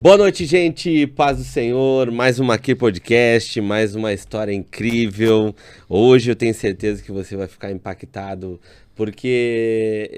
Boa noite, gente. Paz do Senhor. Mais uma aqui podcast, mais uma história incrível. Hoje eu tenho certeza que você vai ficar impactado, porque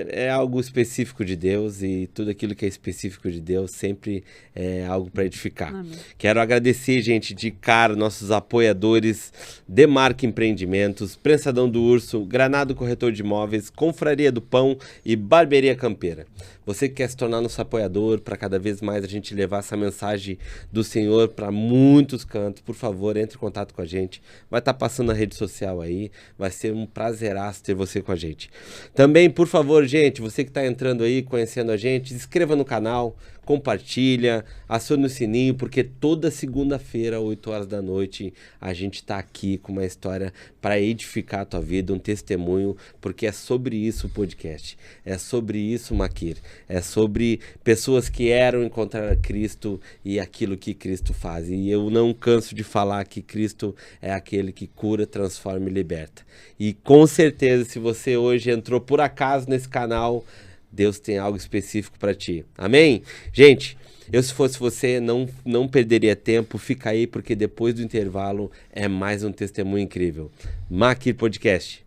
é algo específico de Deus e tudo aquilo que é específico de Deus sempre é algo para edificar. Amém. Quero agradecer, gente, de cara, nossos apoiadores, Demarque Empreendimentos, Prensadão do Urso, Granado Corretor de Imóveis, Confraria do Pão e Barbearia Campeira. Você que quer se tornar nosso apoiador para cada vez mais a gente levar essa mensagem do Senhor para muitos cantos, por favor, entre em contato com a gente. Vai estar passando na rede social aí, vai ser um prazeraço ter você com a gente. Também, por favor, gente, você que está entrando aí, conhecendo a gente, se inscreva no canal, compartilha, acione o sininho, porque toda segunda-feira, 8 horas da noite, a gente está aqui com uma história para edificar a tua vida, um testemunho, porque é sobre isso o podcast, é sobre isso, Maquir, é sobre pessoas que encontrar a Cristo e aquilo que Cristo faz. E eu não canso de falar que Cristo é aquele que cura, transforma e liberta. E com certeza, se você hoje entrou por acaso nesse canal, Deus tem algo específico para ti. Amém? Gente, eu se fosse você não perderia tempo, fica aí porque depois do intervalo é mais um testemunho incrível. Maquir Podcast.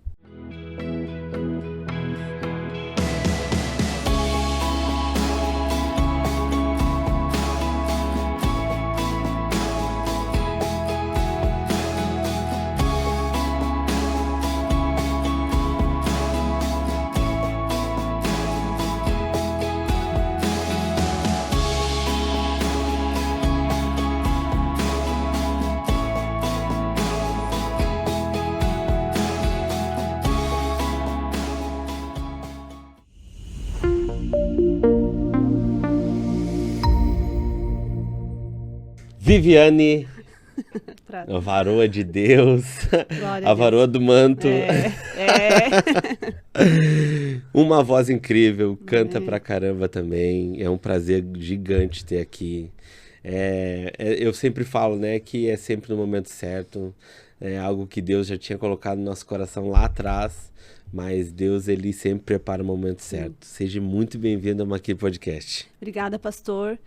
Viviane, a varoa de Deus, a varoa do manto, uma voz incrível, canta pra caramba também, é um prazer gigante ter aqui. Eu sempre falo, né, que é sempre no momento certo, é algo que Deus já tinha colocado no nosso coração lá atrás, mas Deus, ele sempre prepara o momento certo. Seja muito bem-vindo ao Maquir Podcast. Obrigada, pastor.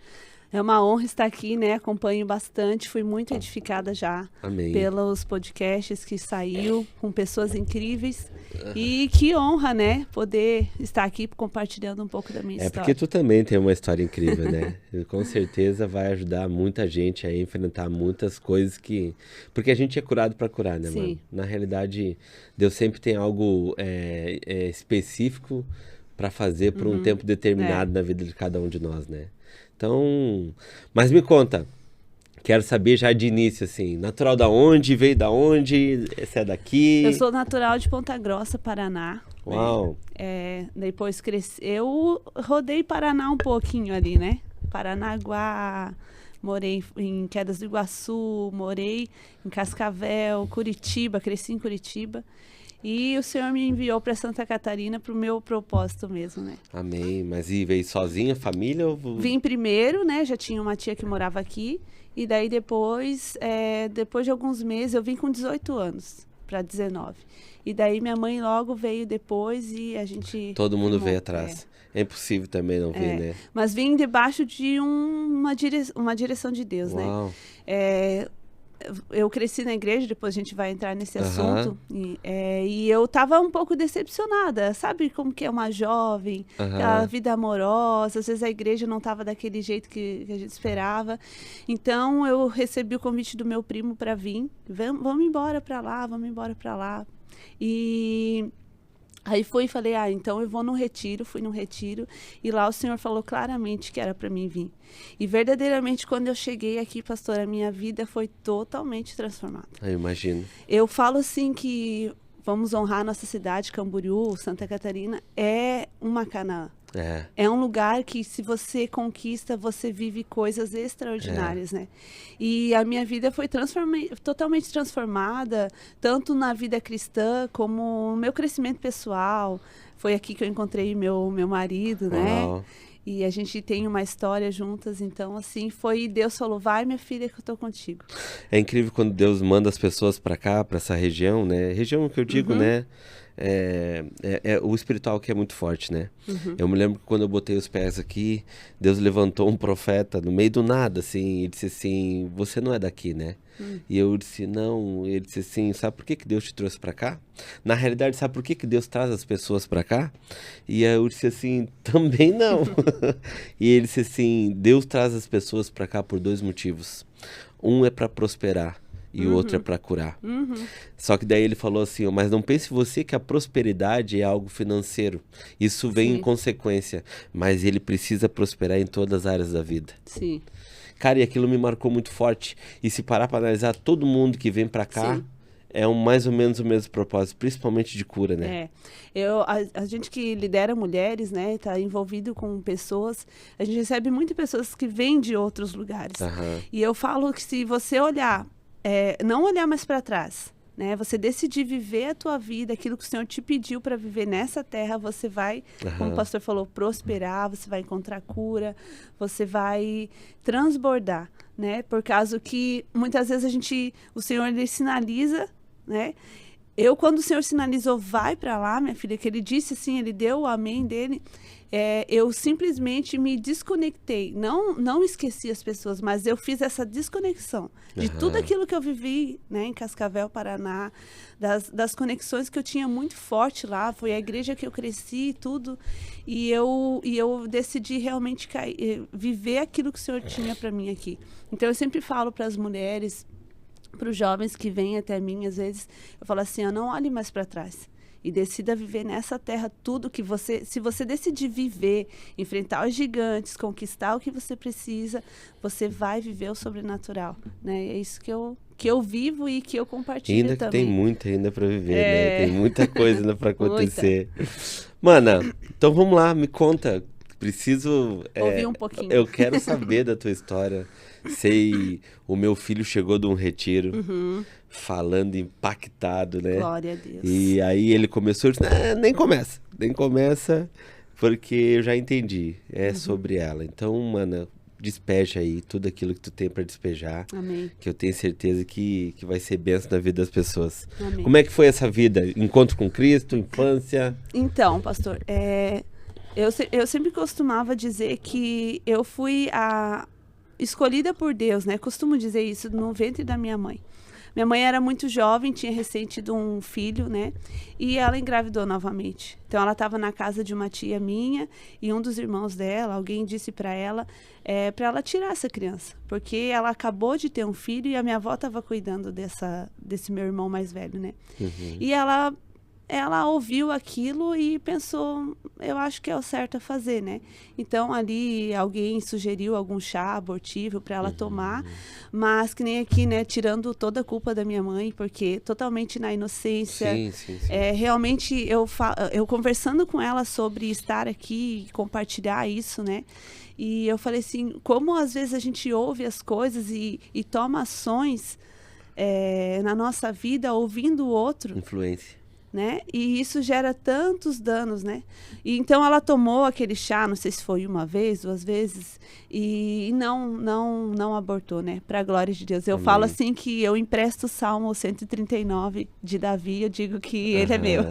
É uma honra estar aqui, né? Acompanho bastante, fui muito edificada já. Amém. Pelos podcasts que saiu, com pessoas incríveis. E que honra, né? Poder estar aqui compartilhando um pouco da minha história. Porque tu também tem uma história incrível, né? Com certeza vai ajudar muita gente a enfrentar muitas coisas que... Porque a gente é curado para curar, né, Sim. mano? Na realidade, Deus sempre tem algo específico para fazer por um tempo determinado na vida de cada um de nós, né? Então, mas me conta, quero saber já de início, assim, natural da onde, veio da onde, você é daqui? Eu sou natural de Ponta Grossa, Paraná. Uau! Depois cresci, eu rodei Paraná um pouquinho ali, né? Paranaguá, morei em Quedas do Iguaçu, morei em Cascavel, Curitiba, cresci em Curitiba. E o Senhor me enviou para Santa Catarina para o meu propósito mesmo, né? Amém. Mas e veio sozinha, família? Ou... Vim primeiro, né? Já tinha uma tia que morava aqui. E daí depois de alguns meses, eu vim com 18 anos para 19. E daí minha mãe logo veio depois e a gente... Todo mundo veio atrás. É impossível também não vir, né? Mas vim debaixo de uma direção de Deus, Uau. né? Eu cresci na igreja, depois a gente vai entrar nesse assunto, e eu estava um pouco decepcionada, sabe como que é uma jovem, aquela vida amorosa, às vezes a igreja não estava daquele jeito que a gente esperava, então eu recebi o convite do meu primo para vir, vamos embora para lá, e... Aí fui e falei, então eu vou no retiro, fui no retiro, e lá o Senhor falou claramente que era para mim vir. E verdadeiramente, quando eu cheguei aqui, pastor, a minha vida foi totalmente transformada. Eu imagino. Eu falo assim que vamos honrar nossa cidade, Camboriú, Santa Catarina, é uma Canaã. É um lugar que, se você conquista, você vive coisas extraordinárias, né? E a minha vida foi totalmente transformada, tanto na vida cristã, como no meu crescimento pessoal. Foi aqui que eu encontrei meu marido, Uau. né? E a gente tem uma história juntas, então assim, Deus falou, vai minha filha que eu tô contigo. É incrível quando Deus manda as pessoas para cá, para essa região, né? Região que eu digo, né? o espiritual que é muito forte, né? Eu me lembro que quando eu botei os pés aqui, Deus levantou um profeta no meio do nada, assim, e disse assim, você não é daqui, né? E eu disse, não. Ele disse assim, sabe por que Deus te trouxe pra cá? Na realidade, sabe por que Deus traz as pessoas pra cá? E aí eu disse assim, também não. E ele disse assim, Deus traz as pessoas pra cá por 2 motivos. Um é pra prosperar e o outro é para curar. Só que daí ele falou assim, mas não pense você que a prosperidade é algo financeiro. Isso vem em consequência, mas ele precisa prosperar em todas as áreas da vida. Sim. Cara, e aquilo me marcou muito forte. E se parar para analisar, todo mundo que vem para cá é mais ou menos o mesmo propósito, principalmente de cura, né? A gente que lidera mulheres, né, tá envolvido com pessoas, a gente recebe muitas pessoas que vêm de outros lugares. E eu falo que se você olhar, não olhar mais para trás, né? Você decidir viver a tua vida, aquilo que o Senhor te pediu para viver nessa terra, você vai, como o pastor falou, prosperar, você vai encontrar cura, você vai transbordar, né? Por causa que muitas vezes o Senhor ele sinaliza, né? Quando o Senhor sinalizou, vai para lá, minha filha, que ele disse assim, ele deu o amém dele, eu simplesmente me desconectei. Não esqueci as pessoas, mas eu fiz essa desconexão de tudo aquilo que eu vivi, né, em Cascavel, Paraná, das conexões que eu tinha muito forte lá. Foi a igreja que eu cresci e tudo. E eu decidi realmente viver aquilo que o Senhor tinha para mim aqui. Então, eu sempre falo para as mulheres, para os jovens que vêm até mim, às vezes, eu falo assim, não olhe mais para trás. E decida viver nessa terra tudo que se você decidir viver, enfrentar os gigantes, conquistar o que você precisa, você vai viver o sobrenatural, né? É isso que eu vivo e que eu compartilho ainda também. Tem muito ainda para viver, né? Tem muita coisa ainda para acontecer. Mana, então vamos lá, me conta. Preciso ouvir um pouquinho. Eu quero saber da tua história. O meu filho chegou de um retiro, falando impactado, né? Glória a Deus. E aí ele começou a dizer, nem começa, porque eu já entendi, sobre ela. Então, mana, despeja aí tudo aquilo que tu tem para despejar. Amém. Que eu tenho certeza que vai ser bênção na vida das pessoas. Amém. Como é que foi essa vida? Encontro com Cristo, infância? Então, pastor, eu sempre costumava dizer que eu fui a escolhida por Deus, né? Costumo dizer isso no ventre da minha mãe. Minha mãe era muito jovem, tinha recém tido um filho, né? E ela engravidou novamente. Então, ela estava na casa de uma tia minha e um dos irmãos dela, alguém disse para ela tirar essa criança. Porque ela acabou de ter um filho e a minha avó estava cuidando desse meu irmão mais velho, né? E ela ouviu aquilo e pensou, eu acho que é o certo a fazer, né? Então, ali, alguém sugeriu algum chá abortivo para ela tomar, mas que nem aqui, né? Tirando toda a culpa da minha mãe, porque totalmente na inocência. Sim. Realmente, eu conversando com ela sobre estar aqui e compartilhar isso, né? E eu falei assim, como às vezes a gente ouve as coisas e toma ações na nossa vida ouvindo o outro. Influência. Né? E isso gera tantos danos, né? E então ela tomou aquele chá, não sei se foi uma vez, 2 vezes, e não abortou, né? Para a glória de Deus. Eu falo assim que eu empresto o Salmo 139 de Davi, eu digo que ele é meu.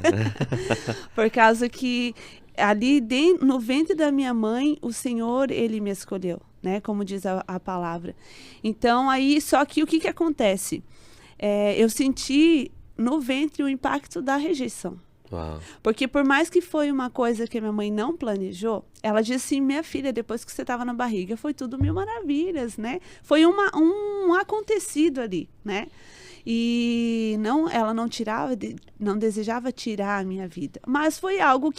Por causa que ali no ventre da minha mãe, o Senhor, ele me escolheu, né? Como diz a palavra. Então, aí, só que o que acontece? Eu senti no ventre o impacto da rejeição. Uau. Porque por mais que foi uma coisa que a minha mãe não planejou, ela disse assim, minha filha, depois que você estava na barriga, foi tudo 1000 maravilhas, né? Foi um acontecido ali, né? E ela não desejava tirar a minha vida. Mas foi algo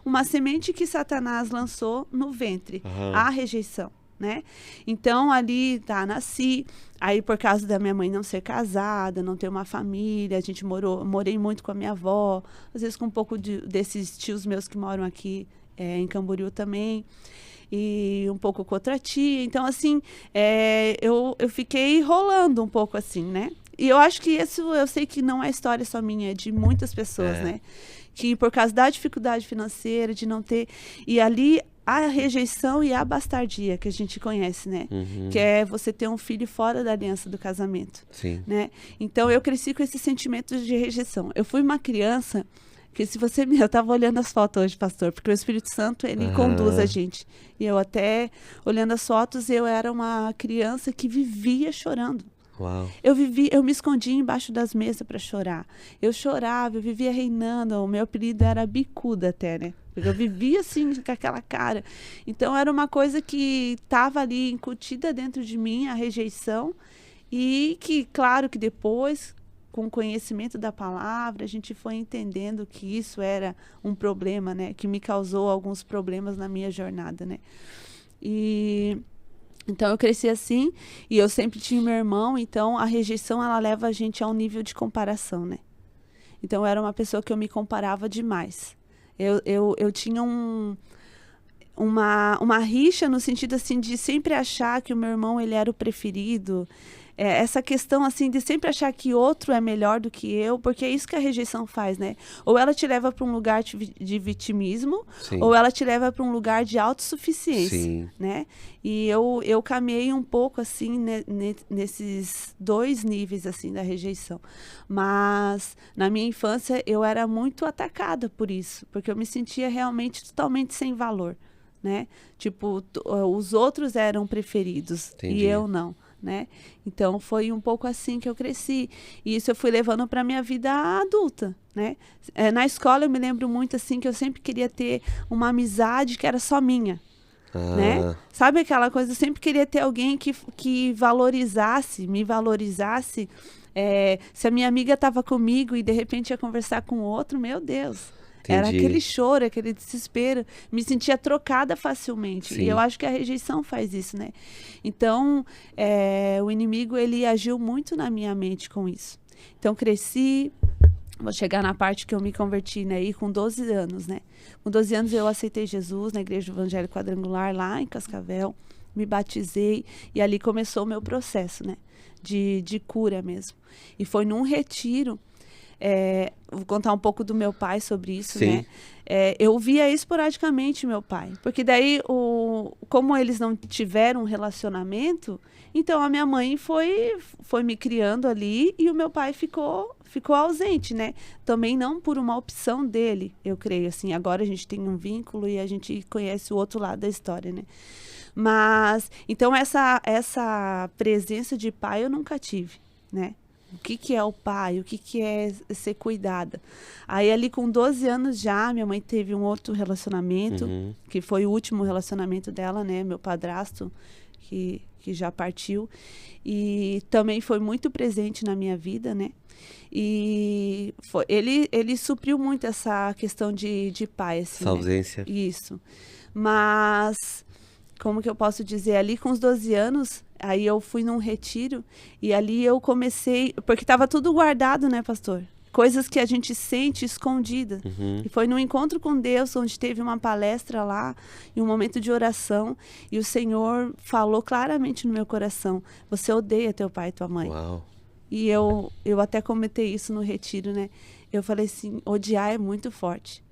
uma semente que Satanás lançou no ventre, a rejeição, né? Então, ali, nasci. Aí, por causa da minha mãe não ser casada, não ter uma família, a gente morei muito com a minha avó, às vezes com um pouco desses tios meus que moram aqui em Camboriú também, e um pouco com outra tia. Então, assim, eu fiquei rolando um pouco assim, né? E eu acho que isso, eu sei que não é história só minha, é de muitas pessoas, né? Que por causa da dificuldade financeira, de não ter... E ali, a rejeição e a bastardia, que a gente conhece, né? Que é você ter um filho fora da aliança do casamento. Sim. Né? Então, eu cresci com esse sentimento de rejeição. Eu fui uma criança Que se você eu estava olhando as fotos hoje, pastor, porque o Espírito Santo, ele conduz a gente. E eu até, olhando as fotos, eu era uma criança que vivia chorando. Uau. Eu me escondia embaixo das mesas para chorar. Eu chorava, eu vivia reinando. O meu apelido era bicuda até, né? Porque eu vivia assim, com aquela cara. Então, era uma coisa que estava ali incutida dentro de mim, a rejeição. E que, claro, que depois, com o conhecimento da palavra, a gente foi entendendo que isso era um problema, né? Que me causou alguns problemas na minha jornada, né? Então, eu cresci assim, e eu sempre tinha meu irmão, então a rejeição, ela leva a gente a um nível de comparação, né? Então, eu era uma pessoa que eu me comparava demais. Eu tinha uma rixa no sentido, assim, de sempre achar que o meu irmão, ele era o preferido. Essa questão, assim, de sempre achar que outro é melhor do que eu, porque é isso que a rejeição faz, né? Ou ela te leva para um lugar de vitimismo, Sim. ou ela te leva para um lugar de autossuficiência, Sim. né? E eu caminhei um pouco, assim, nesses dois níveis, assim, da rejeição. Mas, na minha infância, eu era muito atacada por isso, porque eu me sentia realmente totalmente sem valor, né? Tipo, os outros eram preferidos, Entendi. e eu não. Né? Então foi um pouco assim que eu cresci, e isso eu fui levando para minha vida adulta, né? Na escola eu me lembro muito assim que eu sempre queria ter uma amizade que era só minha, né? Sabe aquela coisa, eu sempre queria ter alguém que valorizasse, me valorizasse. Se a minha amiga estava comigo e de repente ia conversar com outro, meu Deus. Entendi. Era aquele choro, aquele desespero. Me sentia trocada facilmente. Sim. E eu acho que a rejeição faz isso, né? Então, o inimigo, ele agiu muito na minha mente com isso. Então, cresci. Vou chegar na parte que eu me converti, né? E com 12 anos, né? Com 12 anos eu aceitei Jesus na Igreja Evangélica Quadrangular, lá em Cascavel. Me batizei. E ali começou o meu processo, né? De cura mesmo. E foi num retiro. Vou contar um pouco do meu pai sobre isso, Sim. né? Eu via esporadicamente meu pai, porque daí, como eles não tiveram um relacionamento, então a minha mãe foi me criando ali e o meu pai ficou ausente, né? Também não por uma opção dele, eu creio, assim, agora a gente tem um vínculo e a gente conhece o outro lado da história, né? Mas, então essa presença de pai eu nunca tive, né? O que é o pai? O que é ser cuidada? Aí, ali com 12 anos já, minha mãe teve um outro relacionamento, que foi o último relacionamento dela, né? Meu padrasto, que já partiu. E também foi muito presente na minha vida, né? E ele supriu muito essa questão de pai, assim, essa né? ausência. Isso. Mas, como que eu posso dizer? Ali com os 12 anos... Aí eu fui num retiro e ali eu comecei... Porque estava tudo guardado, né, pastor? Coisas que a gente sente escondidas. E foi num encontro com Deus, onde teve uma palestra lá, e um momento de oração. E o Senhor falou claramente no meu coração: você odeia teu pai e tua mãe. Uau. E eu até comentei isso no retiro, né? Eu falei assim, odiar é muito forte.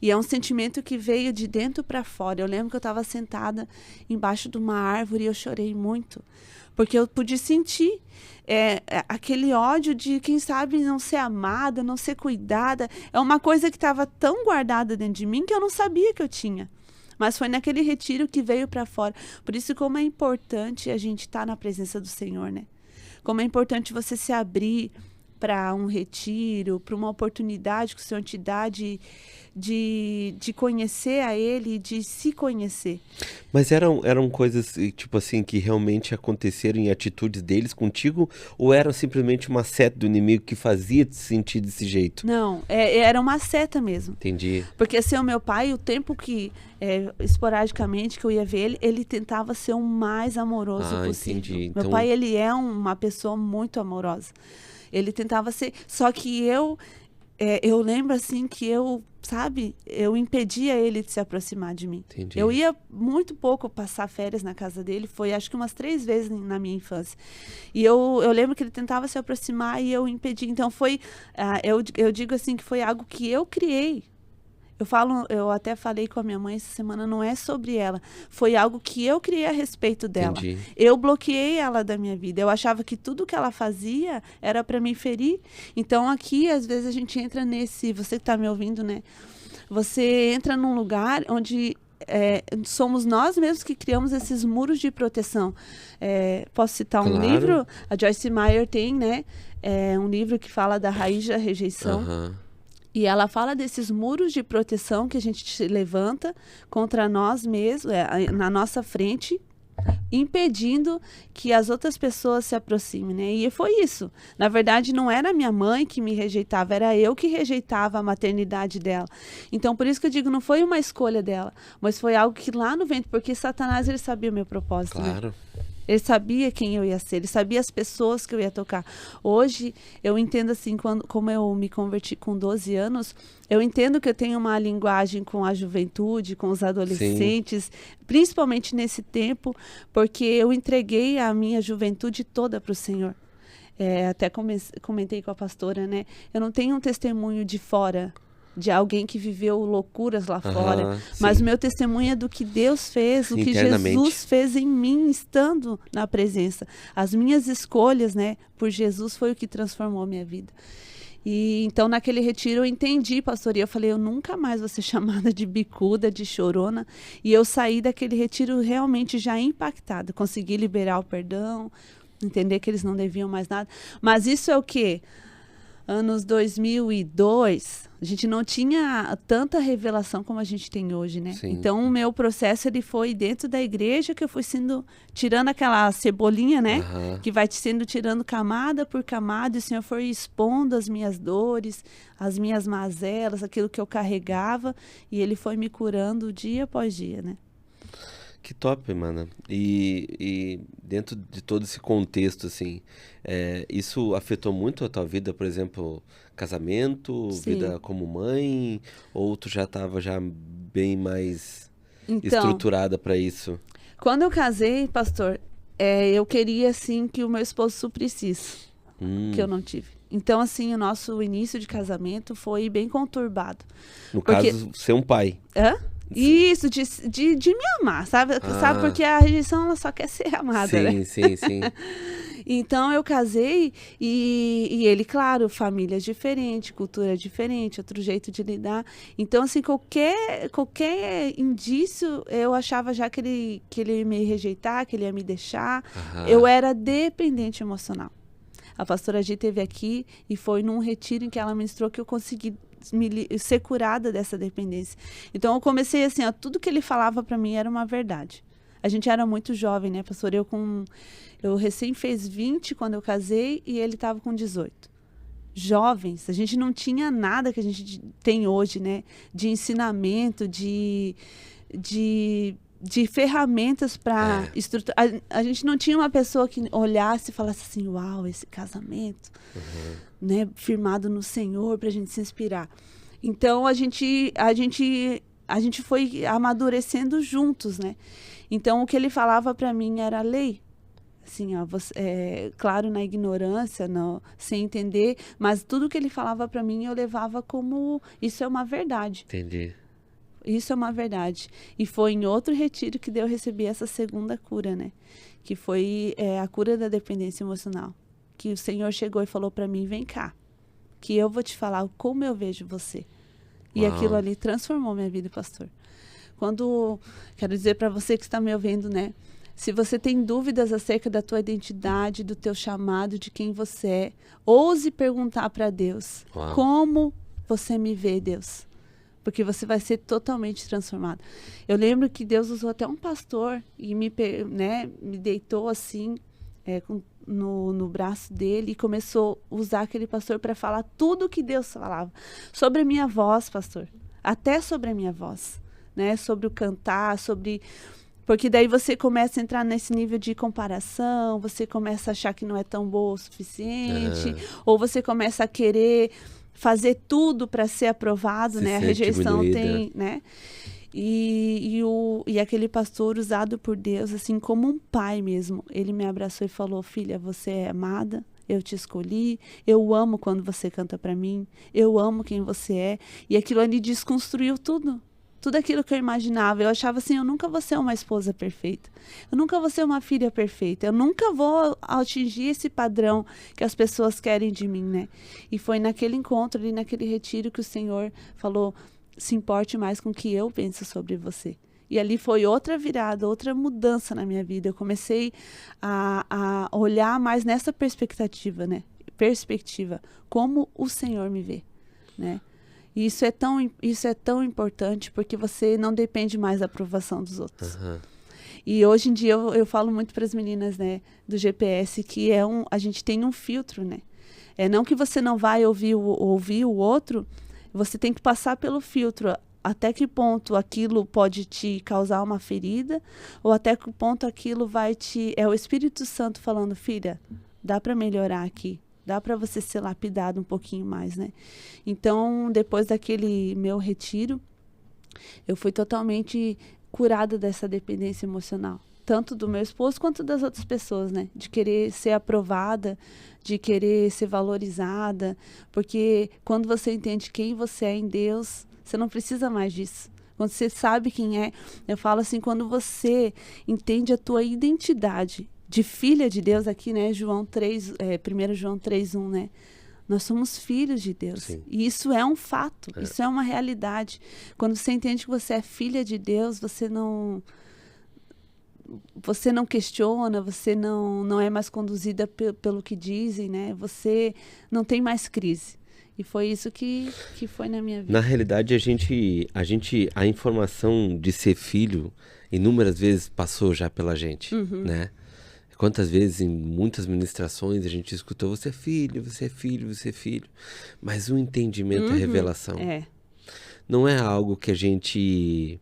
E é um sentimento que veio de dentro para fora. Eu lembro que eu estava sentada embaixo de uma árvore e eu chorei muito. Porque eu pude sentir aquele ódio de, quem sabe, não ser amada, não ser cuidada. É uma coisa que estava tão guardada dentro de mim que eu não sabia que eu tinha. Mas foi naquele retiro que veio para fora. Por isso, como é importante a gente estar na presença do Senhor, né? Como é importante você se abrir para um retiro, para uma oportunidade que o Senhor te dá de conhecer a Ele, de se conhecer. Mas eram coisas, tipo assim, que realmente aconteceram em atitudes deles contigo? Ou era simplesmente uma seta do inimigo que fazia te sentir desse jeito? Não, era uma seta mesmo. Entendi. Porque assim, o meu pai, o tempo que, esporadicamente, que eu ia ver ele tentava ser o mais amoroso possível. Entendi. Meu Então... pai, ele é uma pessoa muito amorosa. Ele tentava ser... Só que eu lembro, assim, que eu impedia ele de se aproximar de mim. Entendi. Eu ia muito pouco passar férias na casa dele, foi acho que umas 3 vezes na minha infância. E eu lembro que ele tentava se aproximar e eu impedia. Então eu digo assim que foi algo que eu criei. Eu até falei com a minha mãe essa semana, não é sobre ela. Foi algo que eu criei a respeito dela. Entendi. Eu bloqueei ela da minha vida. Eu achava que tudo que ela fazia era para me ferir. Então aqui, às vezes, a gente entra nesse... Você que tá me ouvindo, né? Você entra num lugar onde somos nós mesmos que criamos esses muros de proteção. Posso citar um livro? A Joyce Meyer tem, né? Um livro que fala da raiz da rejeição. E ela fala desses muros de proteção que a gente levanta contra nós mesmos, na nossa frente, impedindo que as outras pessoas se aproximem, né? E foi isso. Na verdade, não era minha mãe que me rejeitava, era eu que rejeitava a maternidade dela. Então, por isso que eu digo, não foi uma escolha dela, mas foi algo que lá no ventre, porque Satanás, ele sabia o meu propósito, Claro. né? Ele sabia quem eu ia ser, ele sabia as pessoas que eu ia tocar. Hoje, eu entendo assim, como eu me converti com 12 anos, eu entendo que eu tenho uma linguagem com a juventude, com os adolescentes, principalmente nesse tempo, porque eu entreguei a minha juventude toda para o Senhor. Até comentei com a pastora, né? Eu não tenho um testemunho de fora, de alguém que viveu loucuras lá fora, mas o meu testemunho é do que Deus fez, o que Jesus fez em mim, estando na presença. As minhas escolhas, né, por Jesus foi o que transformou a minha vida. E então naquele retiro eu entendi, pastor, e eu falei, eu nunca mais vou ser chamada de bicuda, de chorona, e eu saí daquele retiro realmente já impactada, consegui liberar o perdão, entender que eles não deviam mais nada, mas isso é o quê? Anos 2002, a gente não tinha tanta revelação como a gente tem hoje, né? Sim. Então, o meu processo, ele foi dentro da igreja, que eu fui tirando aquela cebolinha, né? Que vai sendo tirando camada por camada, e o Senhor foi expondo as minhas dores, as minhas mazelas, aquilo que eu carregava, e Ele foi me curando dia após dia, né? Que top, mano. E dentro de todo esse contexto, assim, isso afetou muito a tua vida, por exemplo, casamento, vida como mãe, ou tu já estava bem mais estruturada para isso? Quando eu casei, pastor, eu queria, assim, que o meu esposo suprisse isso, que eu não tive. Então, assim, o nosso início de casamento foi bem conturbado. No caso, ser um pai. Isso, de me amar, sabe? Sabe, porque a rejeição, ela só quer ser amada, né? Sim. Então, eu casei e ele, claro, família diferente, cultura diferente, outro jeito de lidar. Então, assim, qualquer indício, eu achava já que ele ia me rejeitar, que ele ia me deixar. Eu era dependente emocional. A pastora Gi esteve aqui e foi num retiro em que ela ministrou que eu consegui ser curada dessa dependência. Então, eu comecei assim, tudo que ele falava para mim era uma verdade. A gente era muito jovem, né, pastor? Eu recém fez 20 quando eu casei e ele estava com 18. Jovens, a gente não tinha nada que a gente tem hoje, né? De ensinamento, de ferramentas para estruturar. A gente não tinha uma pessoa que olhasse e falasse assim, uau, esse casamento, né, firmado no Senhor, para a gente se inspirar. Então, a gente foi amadurecendo juntos, né? Então, o que ele falava para mim era lei. Assim, claro, na ignorância, sem entender, mas tudo que ele falava para mim eu levava como isso é uma verdade. Entendi. Isso é uma verdade. E foi em outro retiro que eu recebi essa segunda cura, né? Que foi a cura da dependência emocional. Que o Senhor chegou e falou para mim, vem cá, que eu vou te falar como eu vejo você. E aquilo ali transformou minha vida, pastor. Quero dizer para você que está me ouvindo, né? Se você tem dúvidas acerca da tua identidade, do teu chamado, de quem você é, ouse perguntar para Deus. Como você me vê, Deus? Porque você vai ser totalmente transformado. Eu lembro que Deus usou até um pastor e me deitou assim, no braço dele e começou a usar aquele pastor para falar tudo que Deus falava. Sobre a minha voz, pastor. Até sobre a minha voz. Né? Sobre o cantar, porque daí você começa a entrar nesse nível de comparação, você começa a achar que não é tão boa o suficiente, ou você começa a querer fazer tudo para ser aprovado, né? A rejeição tem, né? E aquele pastor usado por Deus, assim como um pai mesmo, ele me abraçou e falou, filha, você é amada, eu te escolhi, eu amo quando você canta para mim, eu amo quem você é. E aquilo ali desconstruiu tudo. Tudo aquilo que eu imaginava. Eu achava assim, eu nunca vou ser uma esposa perfeita. Eu nunca vou ser uma filha perfeita. Eu nunca vou atingir esse padrão que as pessoas querem de mim, né? E foi naquele encontro ali, naquele retiro que o Senhor falou, se importe mais com o que eu penso sobre você. E ali foi outra virada, outra mudança na minha vida. Eu comecei a olhar mais nessa perspectiva, né? Como o Senhor me vê, né? E isso é tão importante porque você não depende mais da aprovação dos outros. Uhum. E hoje em dia eu falo muito para as meninas, né, do GPS, que a gente tem um filtro, né? Não que você não vai ouvir o outro, você tem que passar pelo filtro. Até que ponto aquilo pode te causar uma ferida, ou até que ponto aquilo vai te... É o Espírito Santo falando, filha, dá para melhorar aqui, dá para você ser lapidado um pouquinho mais, né? Então, depois daquele meu retiro, eu fui totalmente curada dessa dependência emocional, tanto do meu esposo quanto das outras pessoas, né? De querer ser aprovada, de querer ser valorizada, porque quando você entende quem você é em Deus, você não precisa mais disso. Quando você sabe quem é, eu falo assim, quando você entende a tua identidade de filha de Deus, aqui, né, 1 João 3:1, né? Nós somos filhos de Deus. Sim. E isso é um fato, isso é uma realidade. Quando você entende que você é filha de Deus, você não questiona, você não é mais conduzida pelo que dizem, né? Você não tem mais crise. E foi isso que foi na minha vida. Na realidade, a informação de ser filho, inúmeras vezes passou já pela gente, né? Quantas vezes em muitas ministrações a gente escutou, você é filho, você é filho, você é filho. Mas o entendimento, a revelação, não é algo que a gente...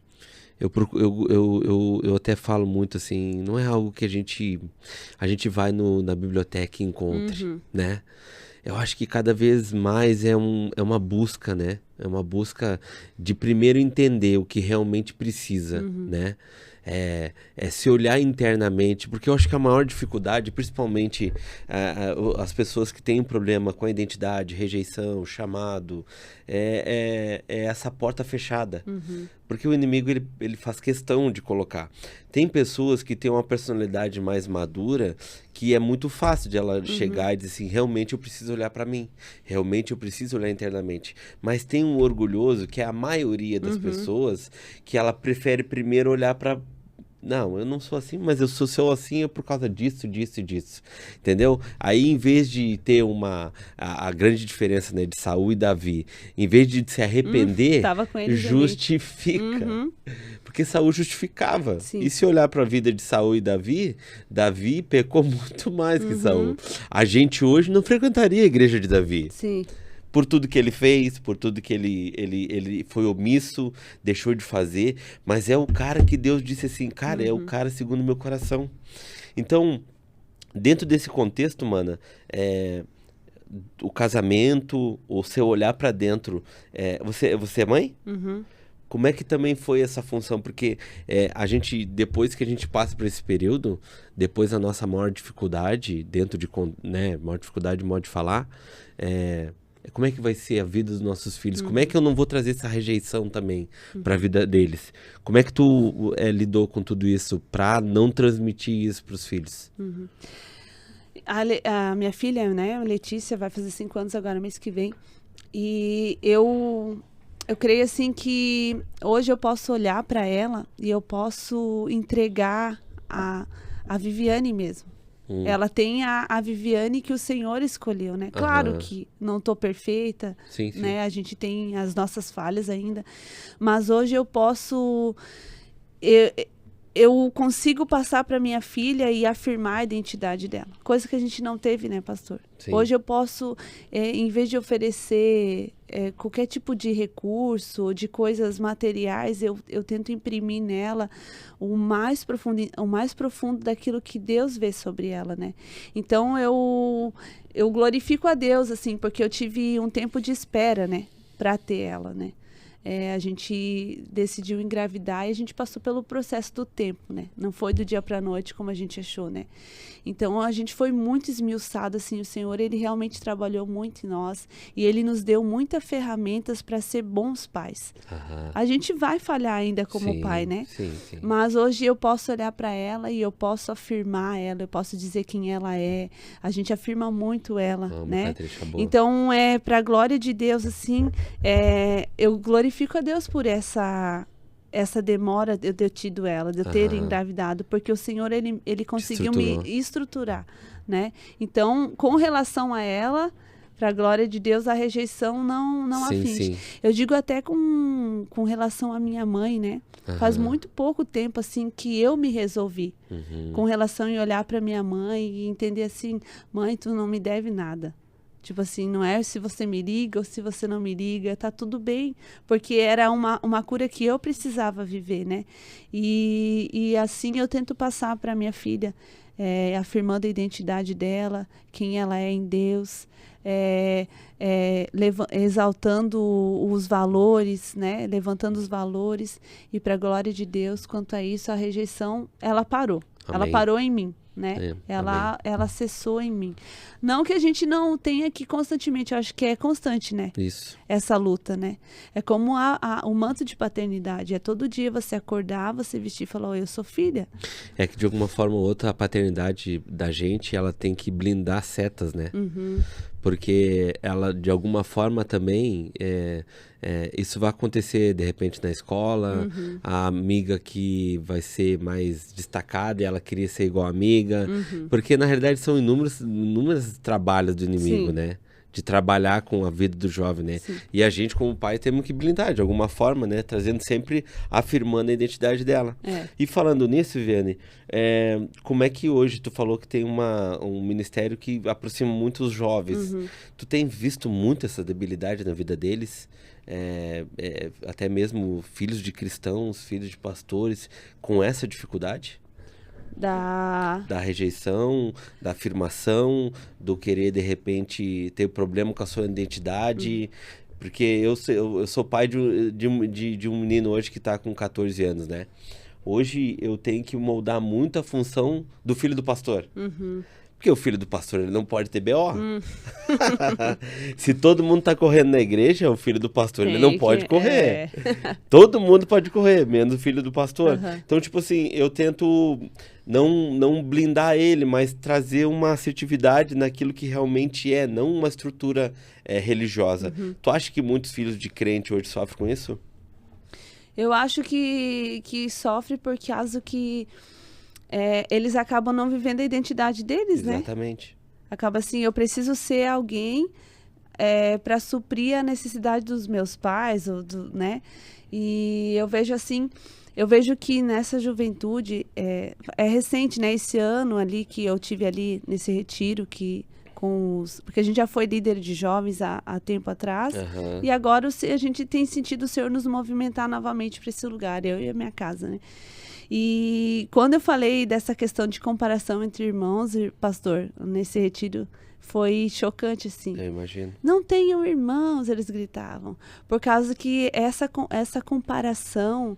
Eu até falo muito assim, não é algo que a gente vai na biblioteca e encontre, né? Eu acho que cada vez mais é uma busca, né? É uma busca de primeiro entender o que realmente precisa, né? É se olhar internamente, porque eu acho que a maior dificuldade, principalmente as pessoas que têm um problema com a identidade, rejeição, chamado, é essa porta fechada. Porque o inimigo ele faz questão de colocar. Tem pessoas que têm uma personalidade mais madura que é muito fácil de ela chegar e dizer assim, realmente eu preciso olhar para mim, realmente eu preciso olhar internamente. Mas tem um orgulhoso, que é a maioria das pessoas, que ela prefere primeiro olhar para... Não, eu não sou assim, mas eu sou assim é por causa disso, disso e disso, entendeu? Aí, em vez de ter a grande diferença, né, de Saul e Davi, em vez de se arrepender, justifica. Porque Saul justificava. Sim. E se olhar para a vida de Saul e Davi pecou muito mais que Saul. A gente hoje não frequentaria a igreja de Davi. Sim. Por tudo que ele fez, por tudo que ele foi omisso, deixou de fazer, mas é o cara que Deus disse assim, cara, é o cara segundo o meu coração. Então, dentro desse contexto, mana, o casamento, o seu olhar para dentro, você é mãe? Como é que também foi essa função? Porque a gente, depois que a gente passa por esse período, depois a nossa maior dificuldade, maior dificuldade de modo de falar, como é que vai ser a vida dos nossos filhos? Como é que eu não vou trazer essa rejeição também para a vida deles? Como é que tu lidou com tudo isso para não transmitir isso para os filhos? A minha filha, né, a Letícia, vai fazer 5 anos agora, mês que vem. E eu creio assim que hoje eu posso olhar para ela e eu posso entregar a Viviane mesmo. Ela tem a Viviane que o Senhor escolheu, né? Claro que não estou perfeita, sim. né? A gente tem as nossas falhas ainda, mas hoje eu posso... Eu consigo passar para minha filha e afirmar a identidade dela. Coisa que a gente não teve, né, pastor? Sim. Hoje eu posso, em vez de oferecer qualquer tipo de recurso, de coisas materiais, eu tento imprimir nela o mais profundo daquilo que Deus vê sobre ela, né? Então, eu glorifico a Deus, assim, porque eu tive um tempo de espera, né, para ter ela, né? a gente decidiu engravidar e a gente passou pelo processo do tempo, né? Não foi do dia para a noite como a gente achou, né? Então, a gente foi muito esmiuçado, assim, o Senhor, Ele realmente trabalhou muito em nós e Ele nos deu muitas ferramentas para ser bons pais. A gente vai falhar ainda como pai, né? Sim. Mas hoje eu posso olhar para ela e eu posso afirmar ela, eu posso dizer quem ela é. A gente afirma muito ela, né? Patrícia, boa. Então, para a glória de Deus, assim, eu glorifico a Deus por essa demora de eu ter tido ela, de eu ter engravidado, porque o Senhor, ele conseguiu me estruturar, né? Então, com relação a ela, para a glória de Deus, a rejeição não afinge. Eu digo até com relação à minha mãe, né? Faz muito pouco tempo, assim, que eu me resolvi com relação a olhar para minha mãe e entender assim, mãe, tu não me deve nada. Tipo assim, não é se você me liga ou se você não me liga, tá tudo bem. Porque era uma cura que eu precisava viver, né? E assim eu tento passar para minha filha, afirmando a identidade dela, quem ela é em Deus, exaltando os valores, né? Levantando os valores. E para a glória de Deus, quanto a isso, a rejeição, ela parou. Amém. Ela parou em mim. Né? Ela cessou em mim. Não que a gente não tenha que constantemente, eu acho que é constante, né? Isso. Essa luta, né? É como o manto de paternidade. É todo dia você acordar, você vestir e falar, oh, eu sou filha. É que de alguma forma ou outra a paternidade da gente, ela tem que blindar setas, né? Porque ela, de alguma forma também, isso vai acontecer de repente na escola, a amiga que vai ser mais destacada e ela queria ser igual a amiga, porque na realidade são inúmeros trabalhos do inimigo, né? De trabalhar com a vida do jovem, né? Sim. E a gente, como pai, temos que blindar de alguma forma, né? Trazendo sempre, afirmando a identidade dela. E falando nisso, Viviane, como é que hoje tu falou que tem um ministério que aproxima muito os jovens? Tu tem visto muito essa debilidade na vida deles? Até mesmo filhos de cristãos, filhos de pastores, com essa dificuldade? Da rejeição, da afirmação, do querer de repente ter problema com a sua identidade, porque eu sou pai de um menino hoje que está com 14 anos, né? Hoje eu tenho que moldar muito a função do filho do pastor. Porque o filho do pastor, ele não pode ter BO. Se todo mundo tá correndo na igreja, o filho do pastor, ele não pode correr. Todo mundo pode correr, menos o filho do pastor. Então, tipo assim, eu tento não blindar ele, mas trazer uma assertividade naquilo que realmente não uma estrutura religiosa. Tu acha que muitos filhos de crente hoje sofrem com isso? Eu acho que sofre por causa que eles acabam não vivendo a identidade deles, né? Exatamente. Acaba assim, eu preciso ser alguém para suprir a necessidade dos meus pais, né? E eu vejo assim, que nessa juventude, é recente, né? Esse ano ali que eu tive ali nesse retiro porque a gente já foi líder de jovens há tempo atrás, e agora a gente tem sentido o Senhor nos movimentar novamente para esse lugar, eu e a minha casa, né? E quando eu falei dessa questão de comparação entre irmãos, pastor, nesse retiro, foi chocante, assim. Eu imagino. Não tenham irmãos, eles gritavam. Por causa que essa comparação,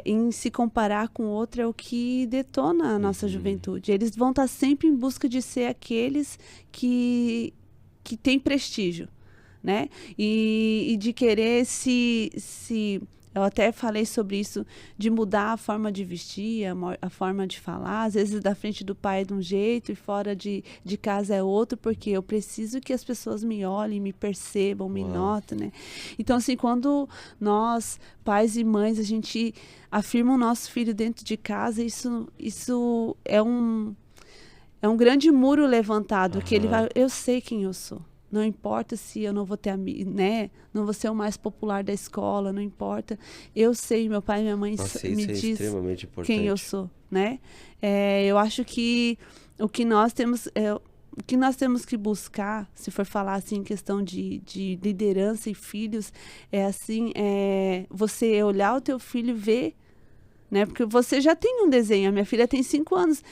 em se comparar com outro, é o que detona a nossa juventude. Eles vão estar sempre em busca de ser aqueles que têm prestígio, né? E de querer eu até falei sobre isso, de mudar a forma de vestir, a forma de falar. Às vezes, da frente do pai é de um jeito e fora de casa é outro, porque eu preciso que as pessoas me olhem, me percebam, me notem, né? Então, assim, quando nós, pais e mães, a gente afirma o nosso filho dentro de casa, isso é um grande muro levantado, que ele vai... Eu sei quem eu sou. Não importa se eu não vou ter né? Não vou ser o mais popular da escola, não importa. Eu sei, meu pai e minha mãe me diz quem eu sou, né? Eu acho que o que nós temos que buscar, se for falar assim em questão de liderança e filhos, você olhar o teu filho e ver, né? Porque você já tem um desenho. A minha filha tem 5 anos.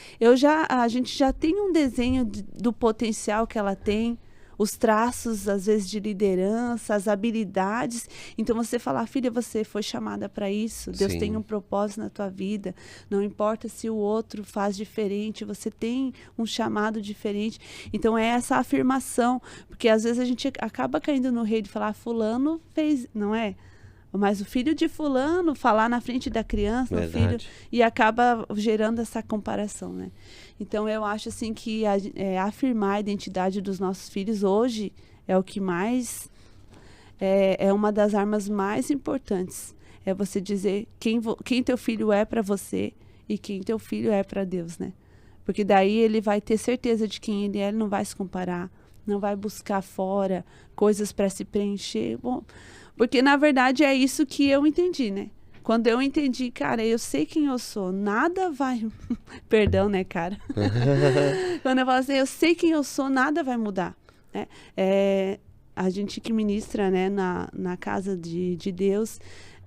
A gente já tem um desenho do potencial que ela tem. os traços, às vezes, de liderança, as habilidades. Então, você falar, filha, você foi chamada para isso, Deus tem um propósito na tua vida, não importa se o outro faz diferente, você tem um chamado diferente. Então, é essa afirmação, porque às vezes a gente acaba caindo no rei de falar, fulano fez, não é? Mas o filho de fulano falar na frente da criança, o filho, e acaba gerando essa comparação, né? Então, eu acho assim que afirmar a identidade dos nossos filhos hoje é o que mais, é uma das armas mais importantes. É você dizer quem teu filho é para você e quem teu filho é para Deus, né? Porque daí ele vai ter certeza de quem ele é, ele não vai se comparar, não vai buscar fora coisas para se preencher. Bom, porque, na verdade, é isso que eu entendi, né? Quando eu entendi, cara, eu sei quem eu sou, nada vai... Perdão, né, cara? Quando eu falo assim, eu sei quem eu sou, nada vai mudar, né? A gente que ministra, né, na casa de Deus...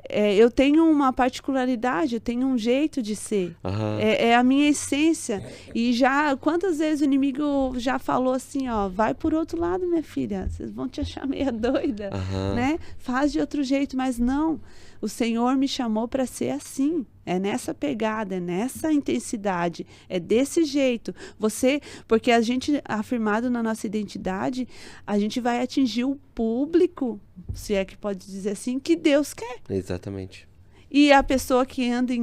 eu tenho uma particularidade, eu tenho um jeito de ser. É a minha essência. E já, quantas vezes o inimigo já falou assim, ó, vai por outro lado, minha filha, vocês vão te achar meia doida, né? Faz de outro jeito, mas não. O Senhor me chamou para ser assim. É nessa pegada, é nessa intensidade, é desse jeito. Porque a gente, afirmado na nossa identidade, a gente vai atingir o público, se é que pode dizer assim, que Deus quer. Exatamente. E a pessoa que anda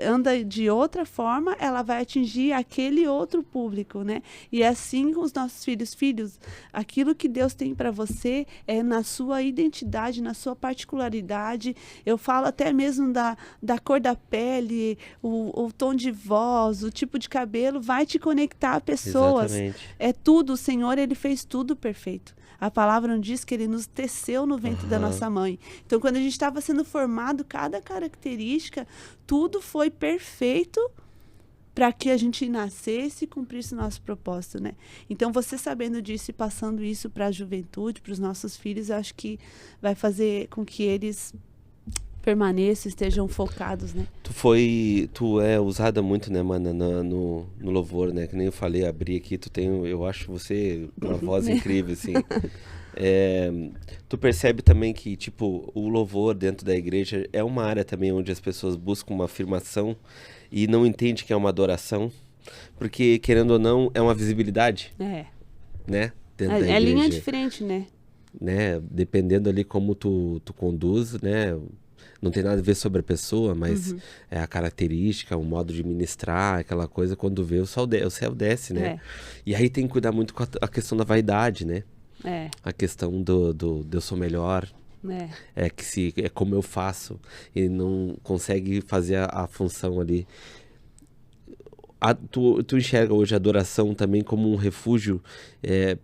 anda de outra forma, ela vai atingir aquele outro público, né? E assim com os nossos filhos, aquilo que Deus tem para você é na sua identidade, na sua particularidade. Eu falo até mesmo da cor da pele, o tom de voz, o tipo de cabelo, vai te conectar a pessoas. Exatamente. É tudo, o Senhor, Ele fez tudo perfeito. A palavra não diz que Ele nos teceu no ventre da nossa mãe. Então, quando a gente estava sendo formado, cada característica, tudo foi perfeito para que a gente nascesse e cumprisse o nosso propósito, né? Então, você sabendo disso e passando isso para a juventude, para os nossos filhos, eu acho que vai fazer com que eles permaneçam, estejam focados, né? Tu é usada muito, né, mana, no louvor, né? Que nem eu falei, abri aqui, eu acho você uma voz incrível, assim. Tu percebe também que, tipo, o louvor dentro da igreja é uma área também onde as pessoas buscam uma afirmação e não entendem que é uma adoração, porque, querendo ou não, é uma visibilidade, né? Dentro da igreja. É linha de frente, né? Dependendo ali como tu conduz, né? Não tem nada a ver sobre a pessoa, mas é a característica, o modo de ministrar, aquela coisa, quando vê o céu desce, né? E aí tem que cuidar muito com a questão da vaidade, né? A questão do eu sou melhor, é como eu faço, e não consegue fazer a função ali. Tu enxerga hoje a adoração também como um refúgio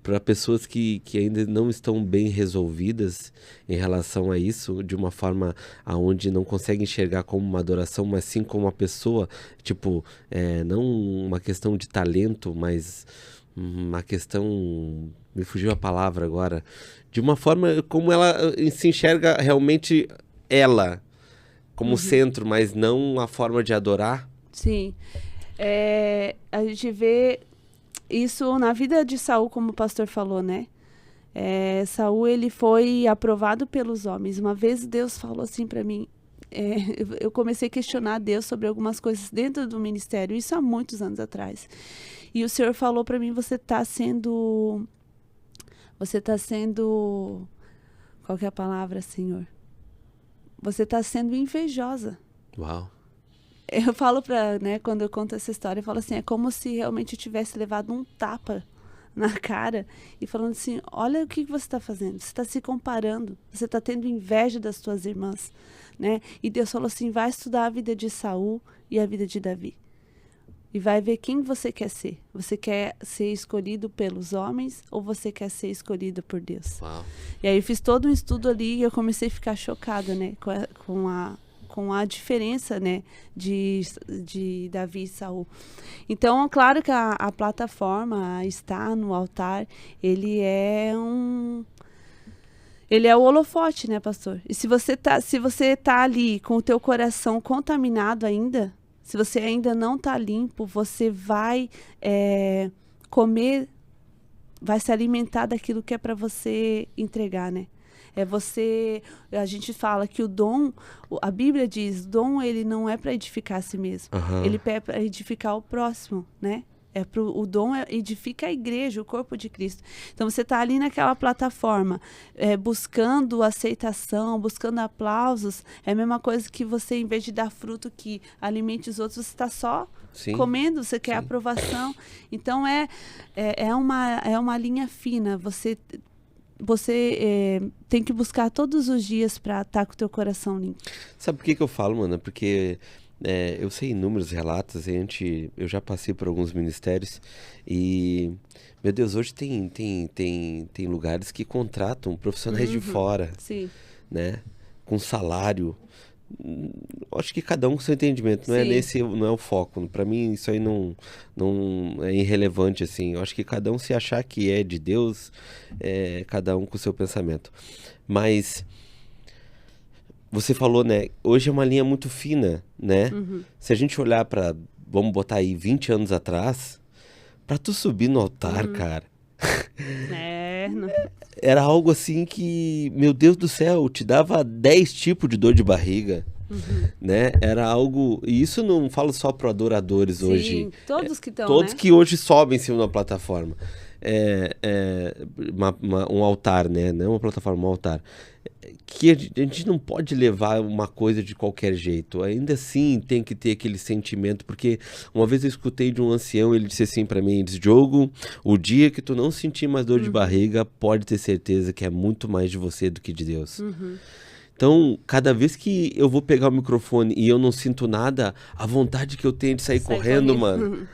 para pessoas que ainda não estão bem resolvidas em relação a isso, de uma forma aonde não conseguem enxergar como uma adoração, mas sim como uma pessoa, tipo, não uma questão de talento, mas uma questão, me fugiu a palavra agora, de uma forma como ela se enxerga realmente ela, como centro, mas não a forma de adorar. Sim. A gente vê isso na vida de Saul, como o pastor falou, né? Saul, ele foi aprovado pelos homens. Uma vez Deus falou assim para mim, eu comecei a questionar Deus sobre algumas coisas dentro do ministério, isso há muitos anos atrás. E o Senhor falou para mim, você tá sendo, qual que é a palavra, Senhor? Você está sendo invejosa. Uau. Eu falo quando eu conto essa história, eu falo assim, é como se realmente eu tivesse levado um tapa na cara e falando assim, olha o que você está fazendo, você está se comparando, você está tendo inveja das tuas irmãs, né? E Deus falou assim, vai estudar a vida de Saul e a vida de Davi. E vai ver quem você quer ser. Você quer ser escolhido pelos homens ou você quer ser escolhido por Deus? Uau. E aí eu fiz todo um estudo ali e eu comecei a ficar chocada, né? Com a diferença, né, de Davi e Saul. Então, claro que a plataforma está no altar, ele é o holofote, né, pastor? E se você tá ali com o teu coração contaminado ainda, se você ainda não tá limpo, você vai comer vai se alimentar daquilo que é para você entregar, né? A gente fala que o dom, a Bíblia diz, dom ele não é para edificar a si mesmo, ele é para edificar o próximo, né? O dom edifica a igreja, o corpo de Cristo. Então você está ali naquela plataforma, buscando aceitação, buscando aplausos, é a mesma coisa que você, em vez de dar fruto que alimente os outros, você está só comendo, você quer aprovação. Então é uma linha fina, você tem que buscar todos os dias para estar com o teu coração limpo. Sabe por que eu falo, mano? Porque eu sei inúmeros relatos, eu já passei por alguns ministérios e, meu Deus, hoje tem lugares que contratam profissionais de fora, né? Com salário. Acho que cada um com seu entendimento, não é o foco. Para mim isso aí não é irrelevante, assim. Eu acho que cada um, se achar que é de Deus, cada um com o seu pensamento. Mas você falou, né? Hoje é uma linha muito fina, né? Se a gente olhar para, vamos botar aí 20 anos atrás, para tu subir no altar, cara, era algo assim que, meu Deus do céu, te dava 10 tipos de dor de barriga, né? Era algo, e isso não falo só para adoradores hoje. Todos que estão, todos que hoje sobem em cima da plataforma. Um altar, né? Não é uma plataforma, um altar. Que a gente não pode levar uma coisa de qualquer jeito. Ainda assim tem que ter aquele sentimento, porque uma vez eu escutei de um ancião, ele disse assim pra mim, ele disse: Diogo, o dia que tu não sentir mais dor de barriga, pode ter certeza que é muito mais de você do que de Deus. Então, cada vez que eu vou pegar o microfone e eu não sinto nada, a vontade que eu tenho de sair correndo, mano.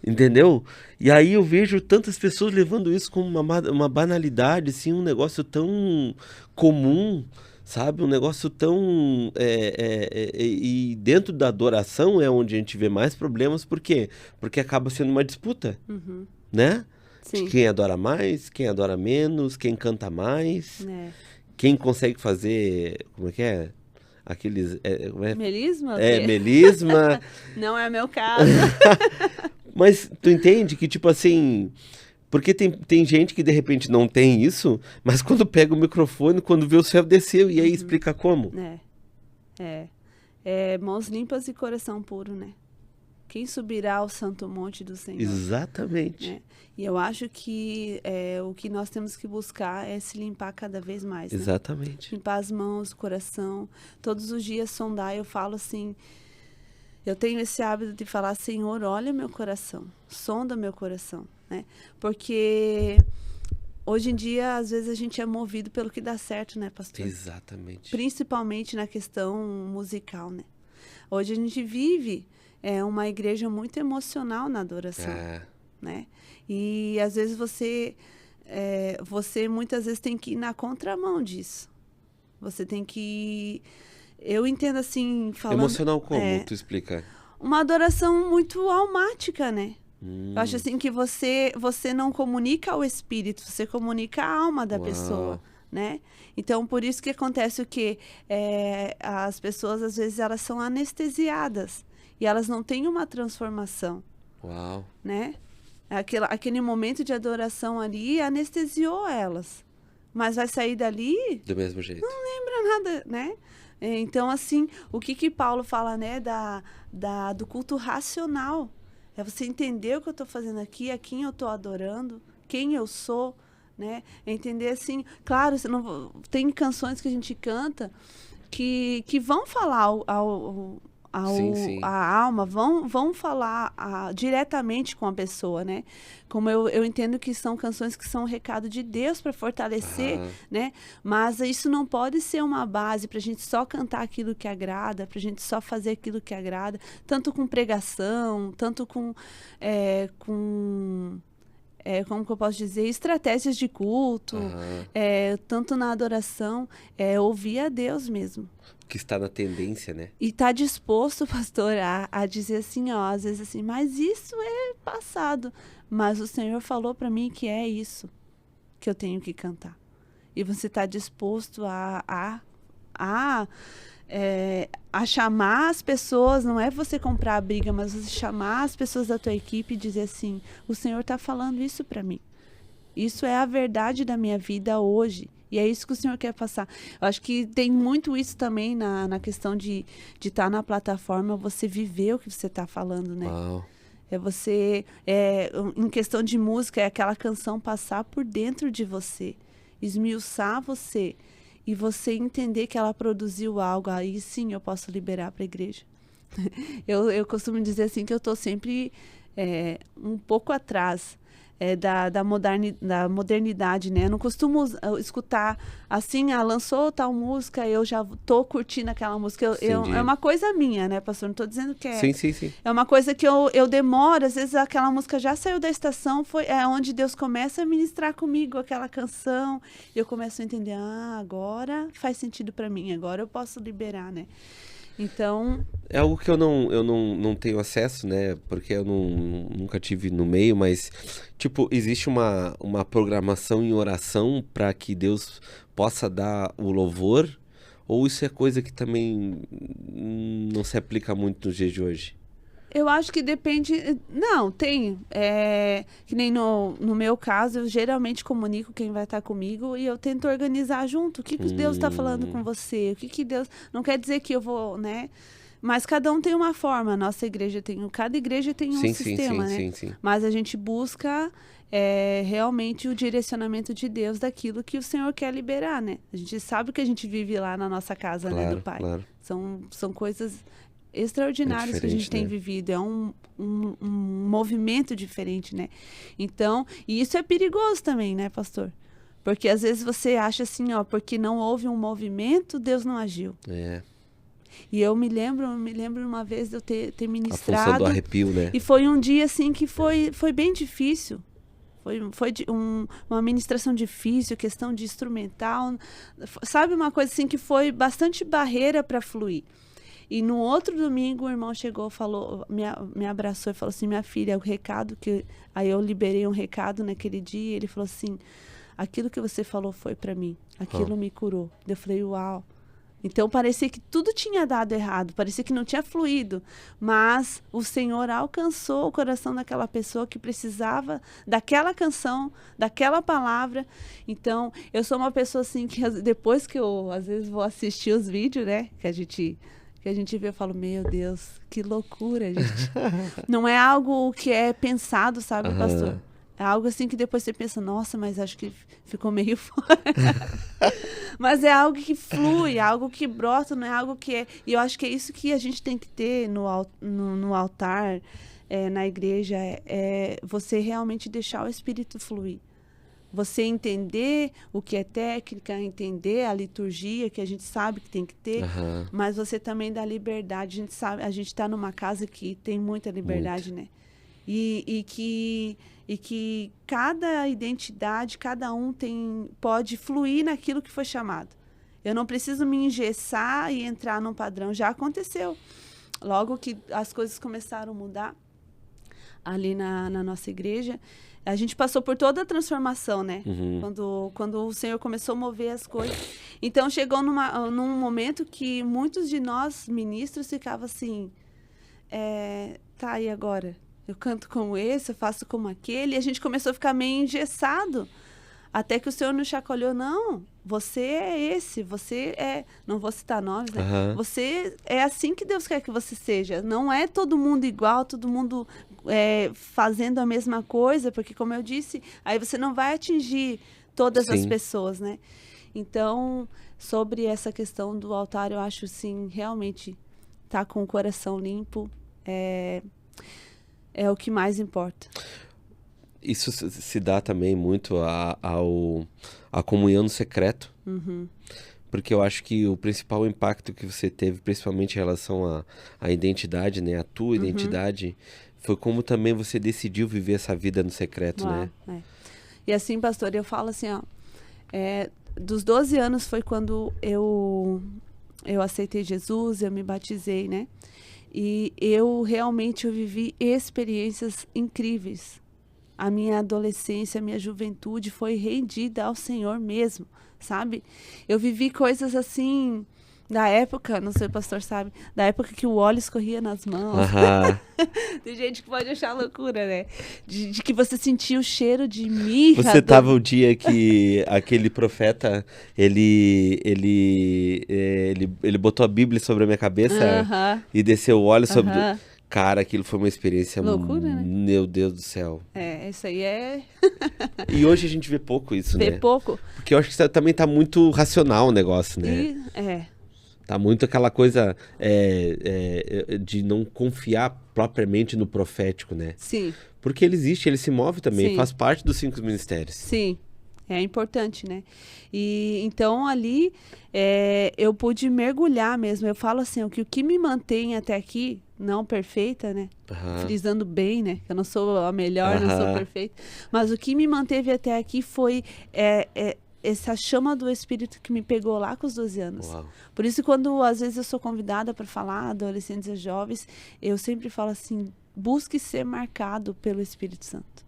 Entendeu? E aí eu vejo tantas pessoas levando isso como uma banalidade, assim, um negócio tão comum, sabe? Um negócio tão... e dentro da adoração é onde a gente vê mais problemas. Por quê? Porque acaba sendo uma disputa, né? De quem adora mais, quem adora menos, quem canta mais, quem consegue fazer... Como é que é? Aqueles... Melisma? Melisma. Não é meu caso. Mas tu entende que, tipo assim... Porque tem gente que, de repente, não tem isso, mas quando pega o microfone, quando vê o céu desceu, e aí explica como. Mãos limpas e coração puro, né? Quem subirá ao santo monte do Senhor? Exatamente. Né? E eu acho que o que nós temos que buscar é se limpar cada vez mais, né? Exatamente. Limpar as mãos, o coração, todos os dias sondar. Eu falo assim... Eu tenho esse hábito de falar: Senhor, olha meu coração, sonda meu coração, né? Porque hoje em dia, às vezes, a gente é movido pelo que dá certo, né, pastor? Exatamente. Principalmente na questão musical, né? Hoje a gente vive uma igreja muito emocional na adoração, né? E às vezes você muitas vezes tem que ir na contramão disso. Você tem que... Eu entendo assim, falando... Emocional como? Tu explica. Uma adoração muito almática, né? Eu acho assim que você não comunica ao espírito, você comunica a alma da pessoa, né? Então, por isso que acontece o quê? As pessoas, às vezes, elas são anestesiadas e elas não têm uma transformação. Né? Aquele momento de adoração ali anestesiou elas. Mas vai sair dali... Do mesmo jeito. Não lembra nada, né? Então, assim, o que Paulo fala, né, do culto racional? É você entender o que eu estou fazendo aqui, a quem eu estou adorando, quem eu sou, né? Entender, assim, claro, tem canções que a gente canta que vão falar a alma, vão falar diretamente com a pessoa, né? Como eu entendo que são canções que são um recado de Deus para fortalecer, né? Mas isso não pode ser uma base para a gente só cantar aquilo que agrada, para a gente só fazer aquilo que agrada, tanto com pregação, tanto com como que eu posso dizer, estratégias de culto, tanto na adoração, ouvir a Deus mesmo. Que está na tendência, né? E tá disposto, pastor, a dizer assim, ó, às vezes assim, mas isso é passado. Mas o Senhor falou para mim que é isso que eu tenho que cantar. E você tá disposto a chamar as pessoas, não é você comprar a briga, mas você chamar as pessoas da tua equipe e dizer assim, o Senhor tá falando isso para mim. Isso é a verdade da minha vida hoje. E é isso que o Senhor quer passar. Eu acho que tem muito isso também na questão de estar na plataforma, você viver o que você está falando, né? Uau. É você, em questão de música, é aquela canção passar por dentro de você, esmiuçar você, e você entender que ela produziu algo, aí sim eu posso liberar para a igreja. Eu costumo dizer assim que eu estou sempre um pouco atrás da modernidade, né? Eu não costumo escutar assim, lançou tal música, eu já tô curtindo aquela música. É uma coisa minha, né, pastor? Não tô dizendo que é... Sim. É uma coisa que eu demoro, às vezes aquela música já saiu da estação, é onde Deus começa a ministrar comigo aquela canção, e eu começo a entender, agora faz sentido para mim, agora eu posso liberar, né? Então... É algo que eu não tenho acesso, né? Porque eu nunca tive no meio, mas, tipo, existe uma programação em oração para que Deus possa dar o louvor? Ou isso é coisa que também não se aplica muito nos dias de hoje? Eu acho que depende... Não, tem. Que nem no meu caso, eu geralmente comunico quem vai estar comigo e eu tento organizar junto. O que Deus está falando com você? O que Deus... Não quer dizer que eu vou, né? Mas cada um tem uma forma. A nossa igreja cada igreja tem um sistema, né? Sim. Mas a gente busca realmente o direcionamento de Deus daquilo que o Senhor quer liberar, né? A gente sabe que a gente vive lá na nossa casa, né, do Pai. Claro. São coisas extraordinários que a gente tem vivido, é um movimento diferente, né? Então, e isso é perigoso também, né, pastor? Porque às vezes você acha assim, porque não houve um movimento, Deus não agiu. E eu me lembro uma vez de eu ter ministrado. A função do arrepio, né? E foi um dia assim que foi bem difícil. Foi uma ministração difícil, questão de instrumental. Sabe, uma coisa assim que foi bastante barreira para fluir. E no outro domingo o irmão chegou, falou, me abraçou e falou assim, minha filha, o recado que... Aí eu liberei um recado naquele dia e ele falou assim, aquilo que você falou foi para mim, aquilo me curou. Eu falei, uau. Então parecia que tudo tinha dado errado, parecia que não tinha fluído, mas o Senhor alcançou o coração daquela pessoa que precisava daquela canção, daquela palavra. Então eu sou uma pessoa assim que depois que eu às vezes vou assistir os vídeos, né, que a gente vê, eu falo, meu Deus, que loucura, gente. Não é algo que é pensado, sabe, pastor? É algo assim que depois você pensa, nossa, mas acho que ficou meio fora. Mas é algo que flui, é algo que brota, não é algo que é... E eu acho que é isso que a gente tem que ter no altar, na igreja, você realmente deixar o Espírito fluir. Você entender o que é técnica, entender a liturgia que a gente sabe que tem que ter, mas você também dá liberdade. A gente sabe, a gente está numa casa que tem muita liberdade, né? E que cada identidade, cada um pode fluir naquilo que foi chamado. Eu não preciso me engessar e entrar num padrão. Já aconteceu. Logo que as coisas começaram a mudar ali na nossa igreja, a gente passou por toda a transformação, né? Quando o Senhor começou a mover as coisas. Então, chegou num momento que muitos de nós, ministros, ficavam assim, tá, e agora? Eu canto como esse, eu faço como aquele. E a gente começou a ficar meio engessado. Até que o Senhor nos chacoalhou, não, você é esse, você é... Não vou citar nomes, né? Você é assim que Deus quer que você seja. Não é todo mundo igual, todo mundo fazendo a mesma coisa, porque, como eu disse, aí você não vai atingir todas as pessoas, né? Então, sobre essa questão do altar, eu acho, sim, realmente, tá com o coração limpo é o que mais importa. Isso se dá também muito à comunhão no secreto. Porque eu acho que o principal impacto que você teve, principalmente em relação à identidade, né? A tua identidade, foi como também você decidiu viver essa vida no secreto, né? E assim, pastor, eu falo assim, dos 12 anos foi quando eu aceitei Jesus, eu me batizei, né? E eu vivi experiências incríveis. A minha adolescência, a minha juventude foi rendida ao Senhor mesmo, sabe? Eu vivi coisas assim, Da época, não sei, o pastor sabe, da época que o óleo escorria nas mãos. Tem gente que pode achar loucura, né? De que você sentia o cheiro de mirra. Você tava o dia que aquele profeta, ele botou a Bíblia sobre a minha cabeça e desceu o óleo sobre... Cara, aquilo foi uma experiência... Loucura, né? Meu Deus do céu. Isso aí é... E hoje a gente vê pouco isso, né? Vê pouco. Porque eu acho que também tá muito racional o negócio, né? Tá muito aquela coisa de não confiar propriamente no profético, né? Sim. Porque ele existe, ele se move também, Sim. faz parte dos 5 ministérios. Sim, é importante, né? E então ali eu pude mergulhar mesmo. Eu falo assim, o que me mantém até aqui, não perfeita, né? Frisando bem, né? Eu não sou a melhor, não sou perfeita. Mas o que me manteve até aqui foi... essa chama do Espírito que me pegou lá com os 12 anos. Uau. Por isso, quando às vezes eu sou convidada para falar a adolescentes e jovens, eu sempre falo assim, busque ser marcado pelo Espírito Santo.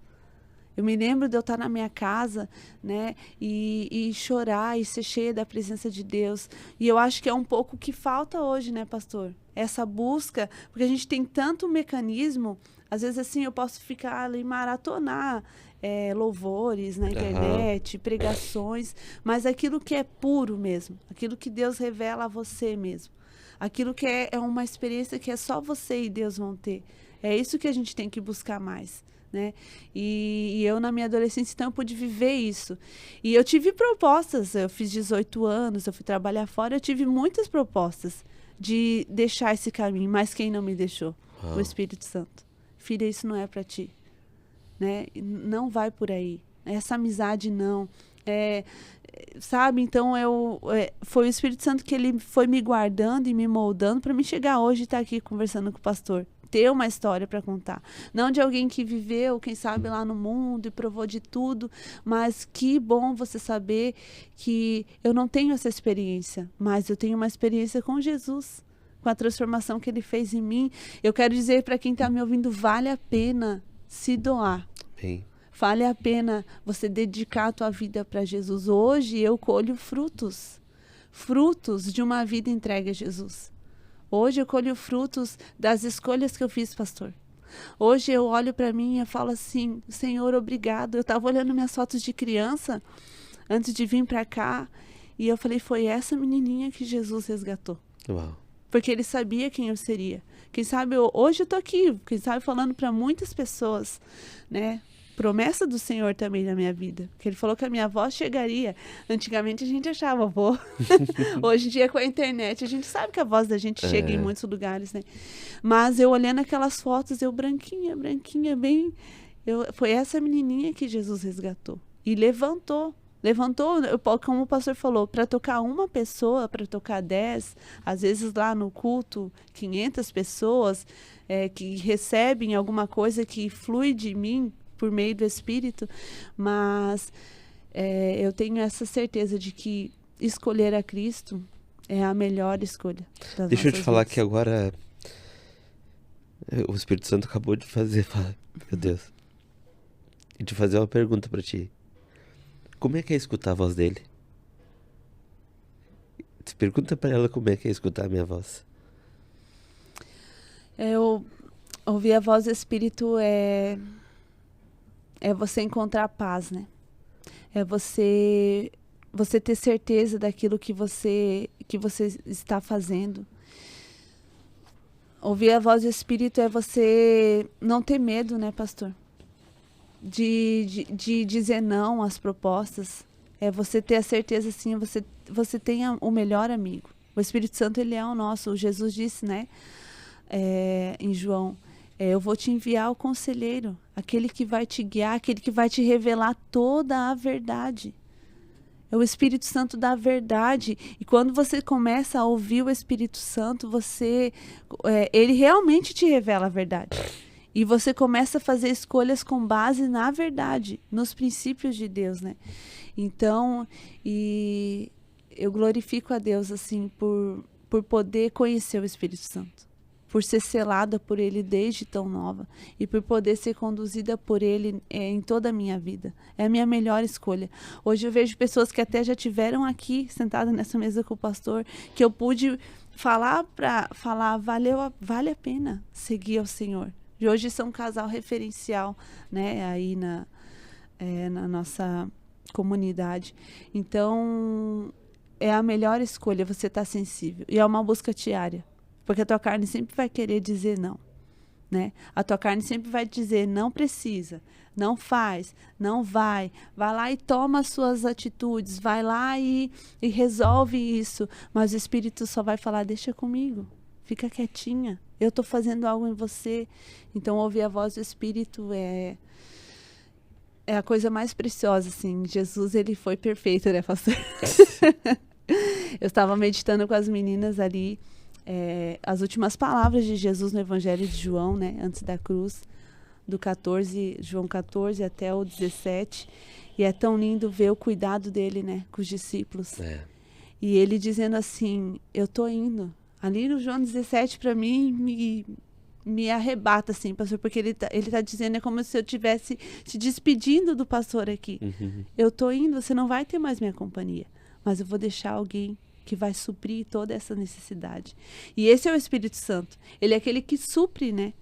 Eu me lembro de eu estar na minha casa, né, e chorar e ser cheia da presença de Deus. E eu acho que é um pouco o que falta hoje, né, pastor? Essa busca, porque a gente tem tanto mecanismo, às vezes assim eu posso ficar ali maratonar louvores na internet, pregações, mas aquilo que é puro mesmo, aquilo que Deus revela a você mesmo, aquilo que é uma experiência que é só você e Deus vão ter. É isso que a gente tem que buscar mais, né? E eu na minha adolescência, então, eu pude viver isso. E eu tive propostas, eu fiz 18 anos, eu fui trabalhar fora, eu tive muitas propostas de deixar esse caminho, mas quem não me deixou? O Espírito Santo. Filha, isso não é para ti. Né? Não vai por aí. Essa amizade não. Sabe? Então, foi o Espírito Santo que ele foi me guardando e me moldando para me chegar hoje e estar aqui conversando com o pastor. Ter uma história para contar. Não de alguém que viveu, quem sabe, lá no mundo e provou de tudo, mas que bom você saber que eu não tenho essa experiência, mas eu tenho uma experiência com Jesus, com a transformação que ele fez em mim. Eu quero dizer para quem está me ouvindo, vale a pena se doar. Bem. Vale a pena você dedicar a tua vida para Jesus. Hoje eu colho frutos de uma vida entregue a Jesus. Hoje eu colho frutos das escolhas que eu fiz, pastor. Hoje eu olho para mim e eu falo assim, Senhor, obrigado. Eu estava olhando minhas fotos de criança antes de vir para cá e eu falei, foi essa menininha que Jesus resgatou. Uau. Porque ele sabia quem eu seria. Quem sabe, hoje eu tô aqui, quem sabe falando para muitas pessoas, né? Promessa do Senhor também na minha vida. Porque ele falou que a minha voz chegaria. Antigamente a gente achava, hoje em dia com a internet, a gente sabe que a voz da gente chega em muitos lugares, né? Mas eu olhando aquelas fotos, eu branquinha, bem... foi essa menininha que Jesus resgatou. E levantou, como o pastor falou, para tocar uma pessoa, para tocar 10, às vezes lá no culto, 500 pessoas que recebem alguma coisa que flui de mim por meio do Espírito, mas eu tenho essa certeza de que escolher a Cristo é a melhor escolha. Deixa eu te falar que agora o Espírito Santo acabou de meu Deus, e de fazer uma pergunta para ti. Como é que é escutar a voz dele? Pergunta para ela como é que é escutar a minha voz. Eu ouvir a voz do Espírito é você encontrar paz, né? É você ter certeza daquilo que você está fazendo. Ouvir a voz do Espírito é você não ter medo, né, pastor? De dizer não às propostas. É você ter a certeza, assim, você tenha o melhor amigo. O Espírito Santo, ele é o nosso. Jesus disse, né, em João, eu vou te enviar o conselheiro, aquele que vai te guiar, aquele que vai te revelar toda a verdade. É o Espírito Santo da verdade. E quando você começa a ouvir o Espírito Santo, ele realmente te revela a verdade. E você começa a fazer escolhas com base na verdade, nos princípios de Deus, né? Então, eu glorifico a Deus, assim, por poder conhecer o Espírito Santo. por ser selada por Ele desde tão nova e por poder ser conduzida por Ele em toda a minha vida. É a minha melhor escolha. Hoje eu vejo pessoas que até já tiveram aqui, sentadas nessa mesa com o pastor, que eu pude falar, vale a pena seguir ao Senhor. E hoje são um casal referencial, né, aí na nossa comunidade. Então, é a melhor escolha você estar sensível. E é uma busca diária. Porque a tua carne sempre vai querer dizer não, né? A tua carne sempre vai dizer, não precisa, não faz, não vai. Vai lá e toma as suas atitudes, vai lá e resolve isso. Mas o Espírito só vai falar, deixa comigo, fica quietinha. Eu estou fazendo algo em você. Então, ouvir a voz do Espírito é a coisa mais preciosa, assim. Jesus, ele foi perfeito, né, pastor? Eu estava meditando com as meninas ali, as últimas palavras de Jesus no Evangelho de João, né, antes da cruz, do João 14 até o 17, e é tão lindo ver o cuidado dele, né, com os discípulos. E ele dizendo assim, eu tô indo. Ali no João 17, para mim, me arrebata, assim, pastor, porque ele tá dizendo, é como se eu estivesse se despedindo do pastor aqui. Eu tô indo, você não vai ter mais minha companhia, mas eu vou deixar alguém que vai suprir toda essa necessidade. E esse é o Espírito Santo. Ele é aquele que supre, né?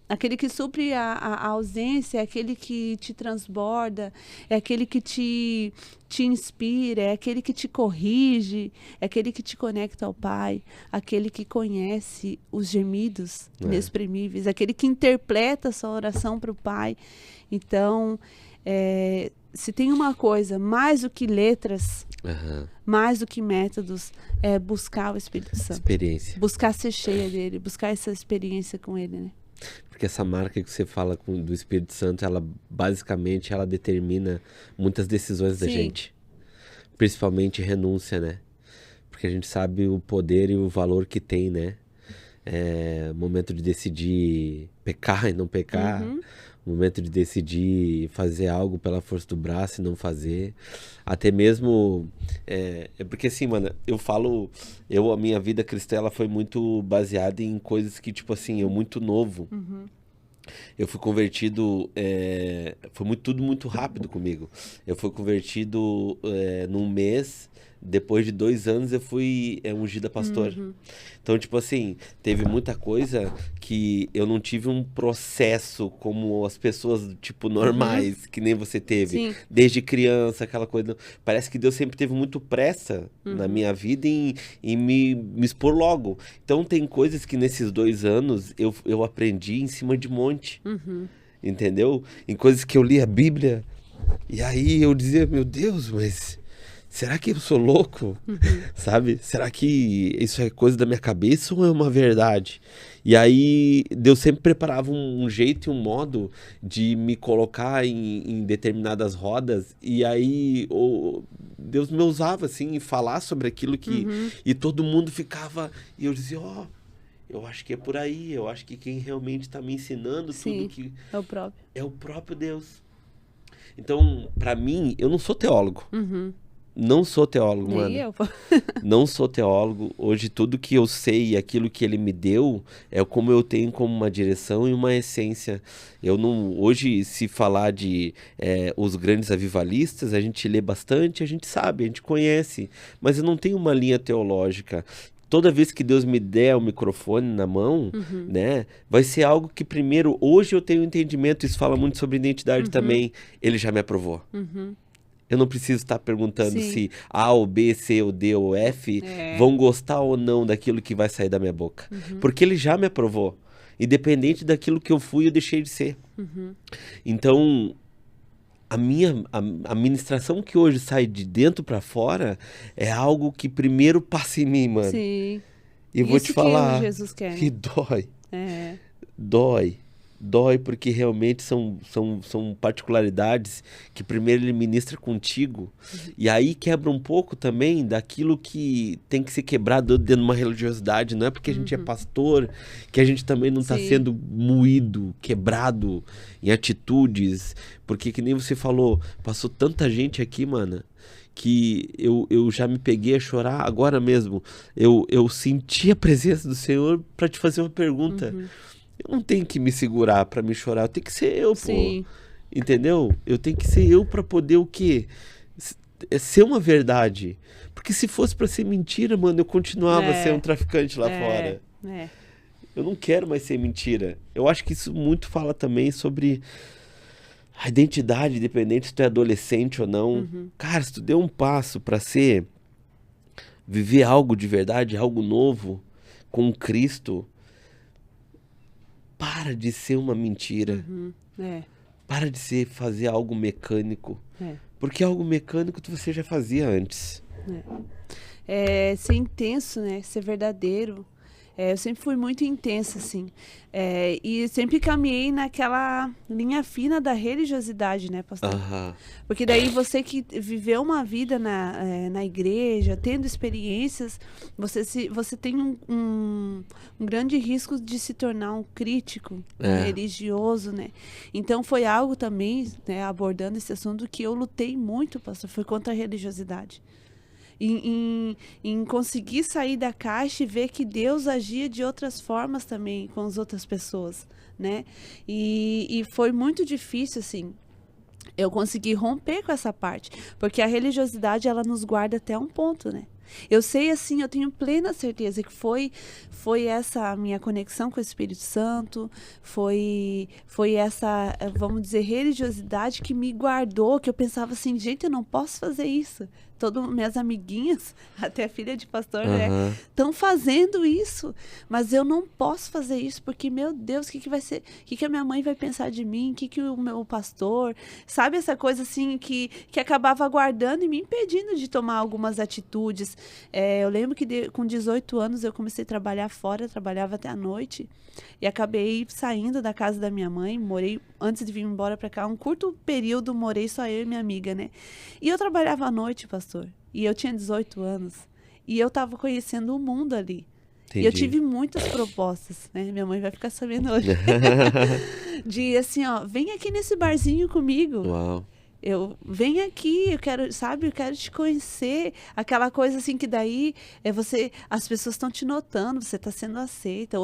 Aquele que supre a ausência, é aquele que te transborda, é aquele que te inspira, é aquele que te corrige, é aquele que te conecta ao Pai, aquele que conhece os gemidos inexprimíveis, aquele que interpreta a sua oração para o Pai. Então, se tem uma coisa, mais do que letras, mais do que métodos, é buscar o Espírito Santo. Experiência. Buscar ser cheia dele, buscar essa experiência com ele, né? Porque essa marca que você fala do Espírito Santo, ela basicamente ela determina muitas decisões da gente. Principalmente renúncia, né? Porque a gente sabe o poder e o valor que tem, né? Momento de decidir pecar e não pecar. Momento de decidir fazer algo pela força do braço e não fazer. Até mesmo... porque assim, mano, a minha vida cristã, ela foi muito baseada em coisas que, tipo assim, eu muito novo. Eu fui convertido... foi tudo muito rápido comigo. Eu fui convertido num mês... Depois de 2 anos eu fui ungido a pastor. Então, tipo assim, teve muita coisa que eu não tive um processo como as pessoas, tipo, normais, que nem você teve. Desde criança, aquela coisa. Parece que Deus sempre teve muito pressa na minha vida em me expor logo. Então, tem coisas que nesses 2 anos eu aprendi em cima de monte. Entendeu? Em coisas que eu li a Bíblia. E aí eu dizia, meu Deus, mas... será que eu sou louco? Sabe? Será que isso é coisa da minha cabeça ou é uma verdade? E aí, Deus sempre preparava um jeito e um modo de me colocar em determinadas rodas. E aí, Deus me usava, assim, em falar sobre aquilo que... E todo mundo ficava... E eu dizia, eu acho que é por aí. Eu acho que quem realmente está me ensinando tudo que... é o próprio. É o próprio Deus. Então, para mim, eu não sou teólogo. Não sou teólogo, Nem mano. eu. Não sou teólogo. Hoje tudo que eu sei e aquilo que ele me deu é como eu tenho como uma direção e uma essência. Eu não... Hoje, se falar de os grandes avivalistas, a gente lê bastante, a gente sabe, a gente conhece. Mas eu não tenho uma linha teológica. Toda vez que Deus me der o microfone na mão, né, vai ser algo que primeiro... Hoje eu tenho entendimento, isso fala muito sobre identidade também. Ele já me aprovou. Eu não preciso estar perguntando se A, ou B, C, ou D, ou F vão gostar ou não daquilo que vai sair da minha boca. Porque ele já me aprovou. Independente daquilo que eu fui, eu deixei de ser. Então, a ministração que hoje sai de dentro para fora é algo que primeiro passa em mim, mano. Sim. E vou te falar que Jesus quer, né? que dói. Dói porque realmente são particularidades que primeiro ele ministra contigo. E aí quebra um pouco também daquilo que tem que ser quebrado dentro de uma religiosidade. Não é porque a gente é pastor que a gente também não está sendo moído, quebrado em atitudes. Porque que nem você falou, passou tanta gente aqui, mano, que eu já me peguei a chorar agora mesmo. Eu senti a presença do Senhor para te fazer uma pergunta. Eu não tenho que me segurar para me chorar, eu tenho que ser eu, Sim. pô. Entendeu? Eu tenho que ser eu para poder o quê? Ser uma verdade. Porque se fosse para ser mentira, mano, eu continuava sendo um traficante lá fora. Eu não quero mais ser mentira. Eu acho que isso muito fala também sobre a identidade, independente se tu é adolescente ou não. Cara, se tu deu um passo para viver algo de verdade, algo novo, com Cristo, para de ser uma mentira. Para de fazer algo mecânico. Porque algo mecânico você já fazia antes. Ser intenso, né? Ser verdadeiro. Eu sempre fui muito intensa, assim. E sempre caminhei naquela linha fina da religiosidade, né, pastor? Porque daí você que viveu uma vida na igreja, tendo experiências, você tem um grande risco de se tornar um crítico religioso, né? Então foi algo também, né, abordando esse assunto, que eu lutei muito, pastor, foi contra a religiosidade. Em conseguir sair da caixa e ver que Deus agia de outras formas também com as outras pessoas, né? E foi muito difícil, assim, eu consegui romper com essa parte, porque a religiosidade, ela nos guarda até um ponto, né? Eu sei, assim, eu tenho plena certeza que foi essa minha conexão com o Espírito Santo, foi essa, vamos dizer, religiosidade que me guardou, que eu pensava assim, gente, eu não posso fazer isso. Minhas amiguinhas, até a filha de pastor, né, estão fazendo isso, mas eu não posso fazer isso, porque, meu Deus, o que vai ser, o que a minha mãe vai pensar de mim, o que o meu pastor, sabe, essa coisa assim, que acabava guardando e me impedindo de tomar algumas atitudes. Eu lembro que com 18 anos eu comecei a trabalhar fora, trabalhava até a noite, e acabei saindo da casa da minha mãe, morei, antes de vir embora para cá, um curto período, morei só eu e minha amiga, né, e eu trabalhava à noite, pastor, e eu tinha 18 anos, e eu tava conhecendo o mundo ali. Entendi. E eu tive muitas propostas, né? Minha mãe vai ficar sabendo hoje. De assim, ó, vem aqui nesse barzinho comigo. Uau. Vem aqui, eu quero te conhecer. Aquela coisa assim que daí as pessoas estão te notando, você está sendo aceita.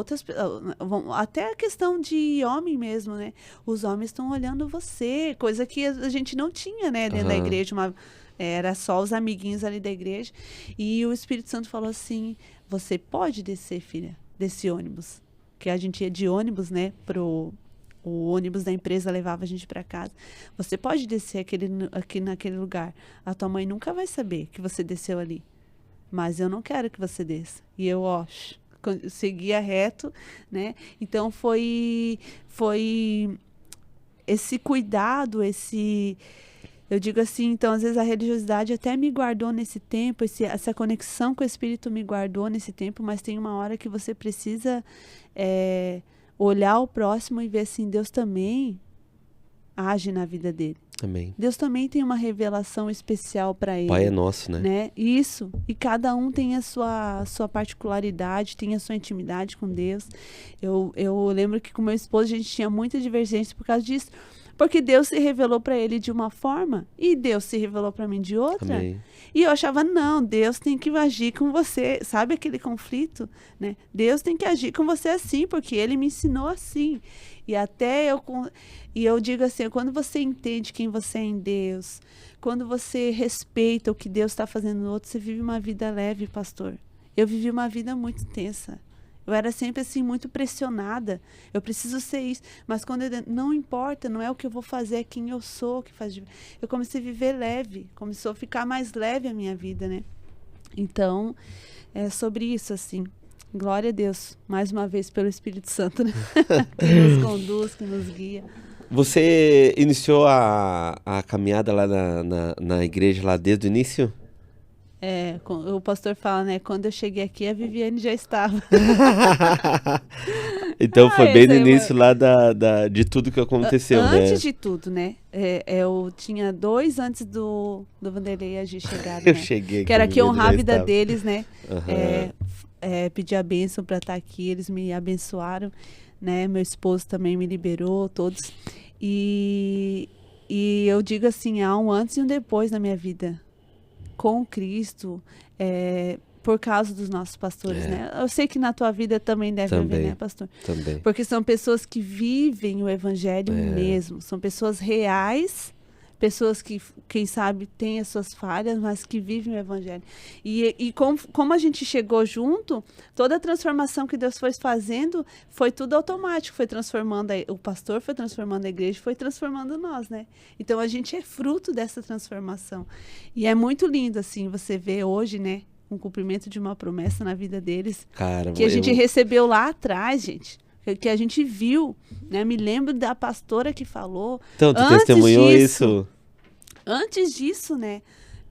Até a questão de homem mesmo, né? Os homens estão olhando você, coisa que a gente não tinha, né, dentro da igreja, era só os amiguinhos ali da igreja. E o Espírito Santo falou assim: você pode descer, filha, desse ônibus. Que a gente ia de ônibus, né, o ônibus da empresa levava a gente para casa. Você pode descer aqui naquele lugar. A tua mãe nunca vai saber que você desceu ali. Mas eu não quero que você desça. E eu, seguia reto, né? Então foi esse cuidado, eu digo assim, então às vezes a religiosidade até me guardou nesse tempo, essa conexão com o Espírito me guardou nesse tempo, mas tem uma hora que você precisa olhar o próximo e ver assim, Deus também age na vida dele. Amém. Deus também tem uma revelação especial para ele. Pai é nosso, né? Isso. E cada um tem a sua particularidade, tem a sua intimidade com Deus. Eu lembro que com meu esposo a gente tinha muita divergência por causa disso. Porque Deus se revelou para ele de uma forma e Deus se revelou para mim de outra. Amém. E eu achava, não, Deus tem que agir com você. Sabe aquele conflito? Né? Deus tem que agir com você assim, porque ele me ensinou assim. E eu digo assim, quando você entende quem você é em Deus, quando você respeita o que Deus está fazendo no outro, você vive uma vida leve, pastor. Eu vivi uma vida muito intensa. Eu era sempre assim, muito pressionada. Eu preciso ser isso. Mas quando não importa, não é o que eu vou fazer, é quem eu sou que faz. Eu comecei a viver leve. Começou a ficar mais leve a minha vida, né? Então, é sobre isso, assim. Glória a Deus, mais uma vez, pelo Espírito Santo, né? Que nos conduz, que nos guia. Você iniciou a caminhada lá na igreja lá desde o início? O pastor fala, né? Quando eu cheguei aqui, a Viviane já estava. Então foi bem no início lá de tudo que aconteceu, né? Antes de tudo, né? Eu tinha 2 antes do Vanderlei e a Gi chegarem, Eu né? cheguei aqui. Que era que honrar a vida deles, né? Uhum. Pedir a bênção para estar aqui, eles me abençoaram, né? Meu esposo também me liberou, todos. E eu digo assim, há um antes e um depois na minha vida. com Cristo, por causa dos nossos pastores, né? Eu sei que na tua vida também deve haver, né, pastor? Também. Porque são pessoas que vivem o evangelho mesmo. São pessoas reais, pessoas que, quem sabe, têm as suas falhas, mas que vivem o evangelho. E como a gente chegou junto, toda a transformação que Deus foi fazendo, foi tudo automático. Foi transformando, o pastor foi transformando a igreja, foi transformando nós, né? Então, a gente é fruto dessa transformação. E é muito lindo, assim, você vê hoje, né? Um cumprimento de uma promessa na vida deles. Cara, que a gente recebeu lá atrás, gente. Que a gente viu, né? Me lembro da pastora que falou. Então, tu testemunhou isso? Antes disso, né?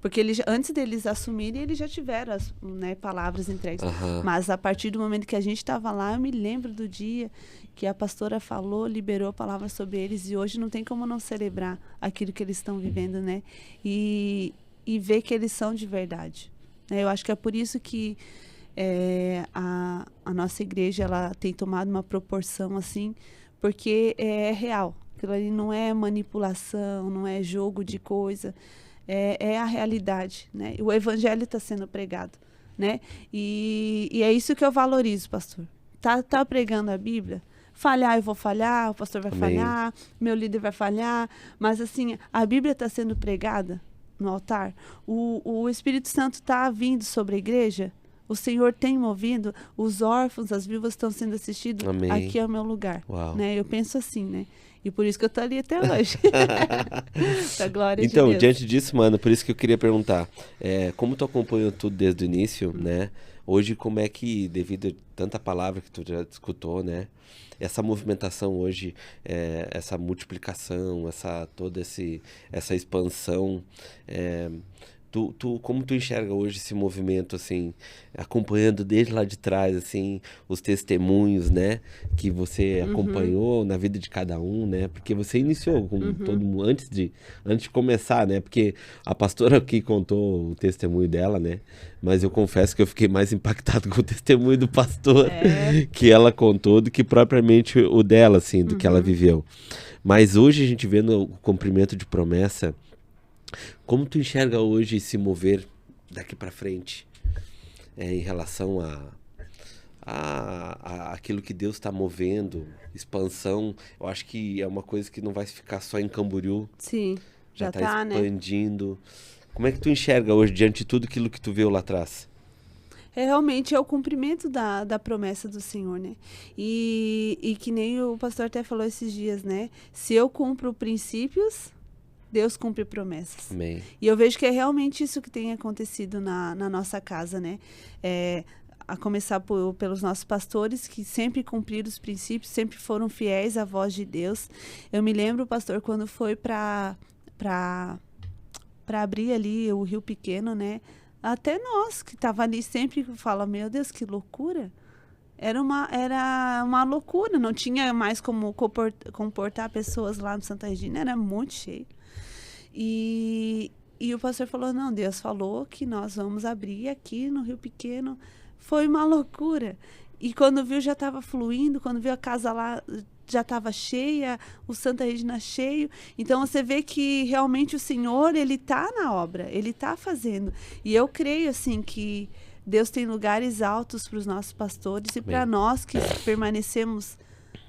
Porque antes deles assumirem, eles já tiveram as, né, palavras entregues. Mas a partir do momento que a gente estava lá, eu me lembro do dia que a pastora falou, liberou a palavra sobre eles. E hoje não tem como não celebrar aquilo que eles estão vivendo, né? E ver que eles são de verdade. Eu acho que é por isso que a nossa igreja ela tem tomado uma proporção assim, porque é real. Aquilo ali não é manipulação, não é jogo de coisa, é a realidade, né? O evangelho está sendo pregado, né? E é isso que eu valorizo, pastor. Tá pregando a Bíblia? Falhar, eu vou falhar, o pastor vai falhar, meu líder vai falhar, mas assim, a Bíblia está sendo pregada no altar, o Espírito Santo está vindo sobre a igreja, o Senhor tem movido, os órfãos, as viúvas estão sendo assistidos. Amém. Aqui é o meu lugar. Né? Eu penso assim, né? E por isso que eu tô ali até hoje. Da glória de Deus. Então, diante disso, mano, por isso que eu queria perguntar, como tu acompanhou tudo desde o início, né? Hoje, como é que, devido a tanta palavra que tu já escutou, né? Essa movimentação hoje, essa multiplicação, toda essa expansão, como tu enxerga hoje esse movimento, assim, acompanhando desde lá de trás, assim, os testemunhos, né, que você acompanhou na vida de cada um, né, porque você iniciou com todo mundo, antes de começar, né, porque a pastora aqui contou o testemunho dela, né, mas eu confesso que eu fiquei mais impactado com o testemunho do pastor que ela contou do que propriamente o dela, assim, do que ela viveu. Mas hoje a gente vendo o cumprimento de promessa, como tu enxerga hoje se mover daqui para frente em relação a aquilo que Deus está movendo, expansão? Eu acho que é uma coisa que não vai ficar só em Camboriú. Sim, já está expandindo. Né? Como é que tu enxerga hoje diante de tudo aquilo que tu viu lá atrás? Realmente é o cumprimento da promessa do Senhor, né? E que nem o pastor até falou esses dias, né? Se eu cumpro princípios, Deus cumpre promessas. Amém. E eu vejo que é realmente isso que tem acontecido na nossa casa, né? A começar pelos nossos pastores, que sempre cumpriram os princípios, sempre foram fiéis à voz de Deus. Eu me lembro, pastor, quando foi para abrir ali o Rio Pequeno, né? Até nós, que tava ali, sempre fala, meu Deus, que loucura. Era uma loucura, não tinha mais como comportar pessoas lá no Santa Regina, era muito cheio. E o pastor falou, não, Deus falou que nós vamos abrir aqui no Rio Pequeno. Foi uma loucura. E quando viu, já estava fluindo, quando viu a casa lá, já estava cheia, o Santa Regina cheio. Então, você vê que realmente o Senhor, Ele está na obra, Ele está fazendo. E eu creio, assim, que Deus tem lugares altos para os nossos pastores e para nós que permanecemos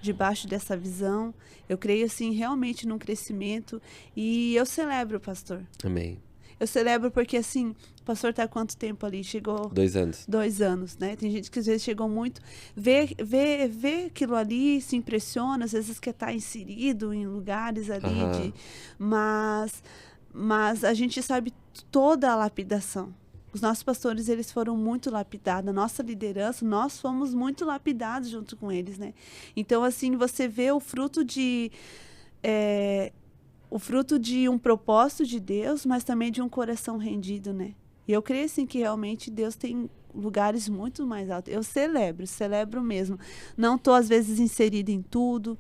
debaixo dessa visão. Eu creio, assim, realmente num crescimento. E eu celebro, pastor. Amém. Eu celebro porque, assim, o pastor está há quanto tempo ali? Chegou... 2 anos. 2 anos, né? Tem gente que às vezes chegou muito... Vê aquilo ali, se impressiona, às vezes quer estar inserido em lugares ali. Mas a gente sabe toda a lapidação. Os nossos pastores, eles foram muito lapidados. A nossa liderança, nós fomos muito lapidados junto com eles, né? Então, assim, você vê o fruto de um propósito de Deus, mas também de um coração rendido, né? E eu creio, assim, que realmente Deus tem lugares muito mais altos. Eu celebro mesmo. Não estou, às vezes, inserida em tudo,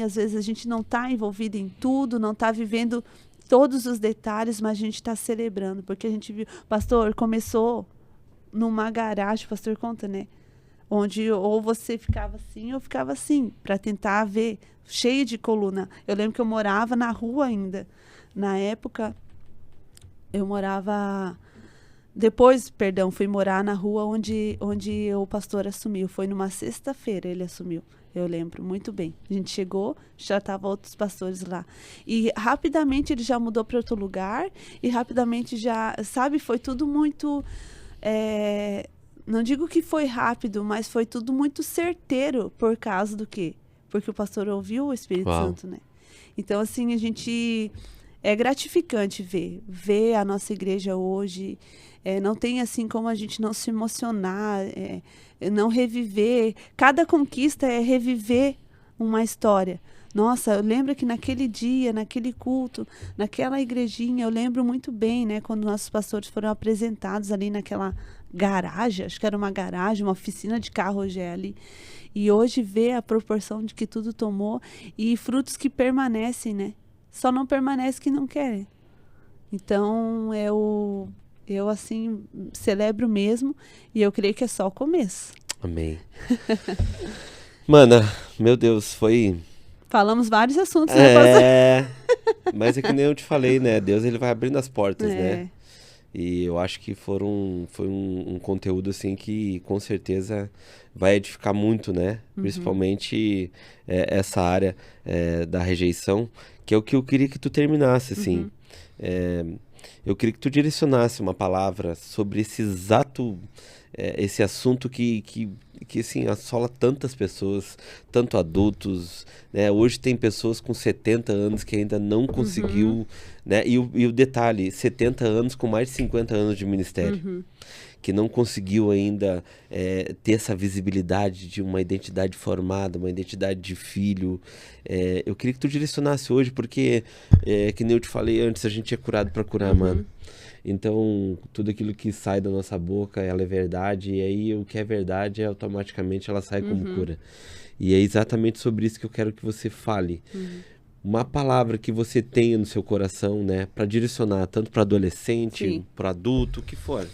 às vezes, a gente não está envolvido em tudo, não está vivendo todos os detalhes, mas a gente está celebrando, porque a gente viu, pastor, começou numa garagem, o pastor conta, né? Onde ou você ficava assim, ou ficava assim, para tentar ver, cheio de coluna. Eu lembro que eu morava na rua ainda. Na época, eu morava Depois, perdão, fui morar na rua onde o pastor assumiu. Foi numa sexta-feira ele assumiu. Eu lembro muito bem. A gente chegou, já estavam outros pastores lá. E rapidamente ele já mudou para outro lugar. E rapidamente já, sabe, foi tudo muito... não digo que foi rápido, mas foi tudo muito certeiro. Por causa do quê? Porque o pastor ouviu o Espírito Santo, né? Então, assim, a gente... É gratificante ver a nossa igreja hoje. Não tem assim como a gente não se emocionar, não reviver. Cada conquista é reviver uma história. Nossa, eu lembro que naquele dia, naquele culto, naquela igrejinha, eu lembro muito bem, né, quando nossos pastores foram apresentados ali naquela garagem, acho que era uma garagem, uma oficina de carro hoje é ali. E hoje ver a proporção de que tudo tomou e frutos que permanecem, né? Só não permanece que não quer. Então, eu assim, celebro mesmo e eu creio que é só o começo. Amém. Mana, meu Deus, foi... Falamos vários assuntos, né? Mas é que nem eu te falei, né? Deus, ele vai abrindo as portas, né? E eu acho que foi um conteúdo, assim, que com certeza vai edificar muito, né? Principalmente essa área da rejeição, que é o que eu queria que tu terminasse, assim. Eu queria que tu direcionasse uma palavra sobre esse exato, esse assunto que assim, assola tantas pessoas, tanto adultos, né? Hoje tem pessoas com 70 anos que ainda não conseguiu, né? E o detalhe, 70 anos com mais de 50 anos de ministério. Que não conseguiu ainda ter essa visibilidade de uma identidade formada, uma identidade de filho. Eu queria que tu direcionasse hoje, porque, que nem eu te falei antes, a gente é curado para curar, mano. Então, tudo aquilo que sai da nossa boca, ela é verdade, e aí o que é verdade, automaticamente ela sai como cura. E é exatamente sobre isso que eu quero que você fale. Uma palavra que você tenha no seu coração, né, para direcionar tanto para adolescente, para adulto, o que for.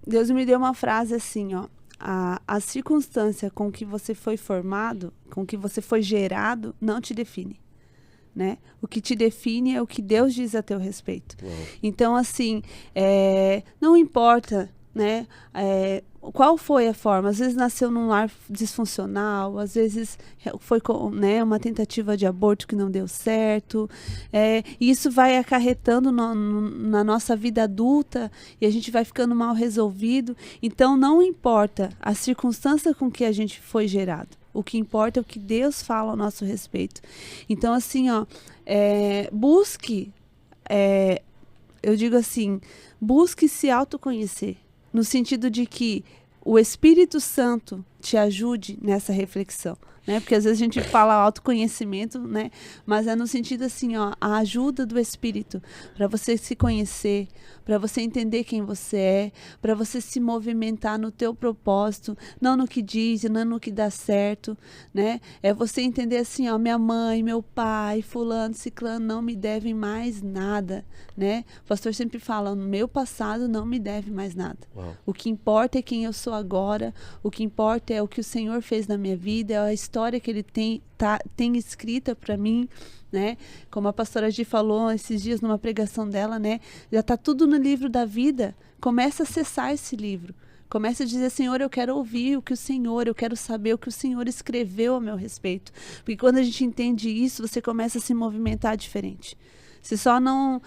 Deus me deu uma frase assim, ó. A circunstância com que você foi formado, com que você foi gerado, não te define, né? O que te define é o que Deus diz a teu respeito. Então, assim, não importa, né? Qual foi a forma? Às vezes nasceu num lar disfuncional, às vezes foi, né, uma tentativa de aborto que não deu certo. E isso vai acarretando na nossa vida adulta e a gente vai ficando mal resolvido. Então, não importa a circunstância com que a gente foi gerado. O que importa é o que Deus fala ao nosso respeito. Então, assim, ó, busque, eu digo assim, busque se autoconhecer. No sentido de que o Espírito Santo te ajude nessa reflexão, né? Porque às vezes a gente fala autoconhecimento, né? Mas é no sentido assim, ó, a ajuda do Espírito para você se conhecer, para você entender quem você é, para você se movimentar no teu propósito, não no que diz, não no que dá certo, né? É você entender assim, ó, minha mãe, meu pai, fulano, ciclano não me devem mais nada, né? O pastor sempre fala, meu passado não me deve mais nada. O que importa é quem eu sou agora, o que importa é o que o Senhor fez na minha vida, é a história que Ele tem escrita para mim, né? Como a pastora Gi falou esses dias numa pregação dela, né? Já está tudo no livro da vida. Começa a acessar esse livro. Começa a dizer, Senhor, eu quero ouvir o que o Senhor, eu quero saber o que o Senhor escreveu a meu respeito. Porque quando a gente entende isso, você começa a se movimentar diferente. Você só não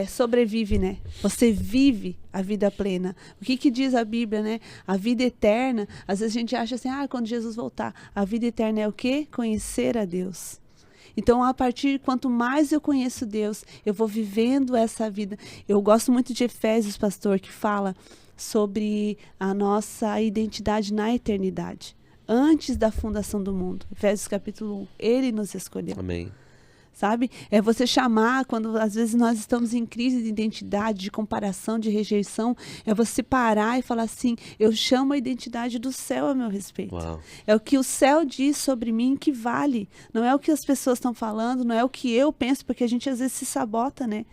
sobrevive, né? Você vive a vida plena. O que diz a Bíblia, né? A vida eterna, às vezes a gente acha assim, quando Jesus voltar, a vida eterna é o quê? Conhecer a Deus. Então, quanto mais eu conheço Deus, eu vou vivendo essa vida. Eu gosto muito de Efésios, pastor, que fala sobre a nossa identidade na eternidade. Antes da fundação do mundo. Efésios capítulo 1. Ele nos escolheu. Amém. Sabe? É você chamar, quando às vezes nós estamos em crise de identidade, de comparação, de rejeição, é você parar e falar assim, eu chamo a identidade do céu a meu respeito. Uau. É o que o céu diz sobre mim que vale. Não é o que as pessoas estão falando, não é o que eu penso, porque a gente às vezes se sabota, né?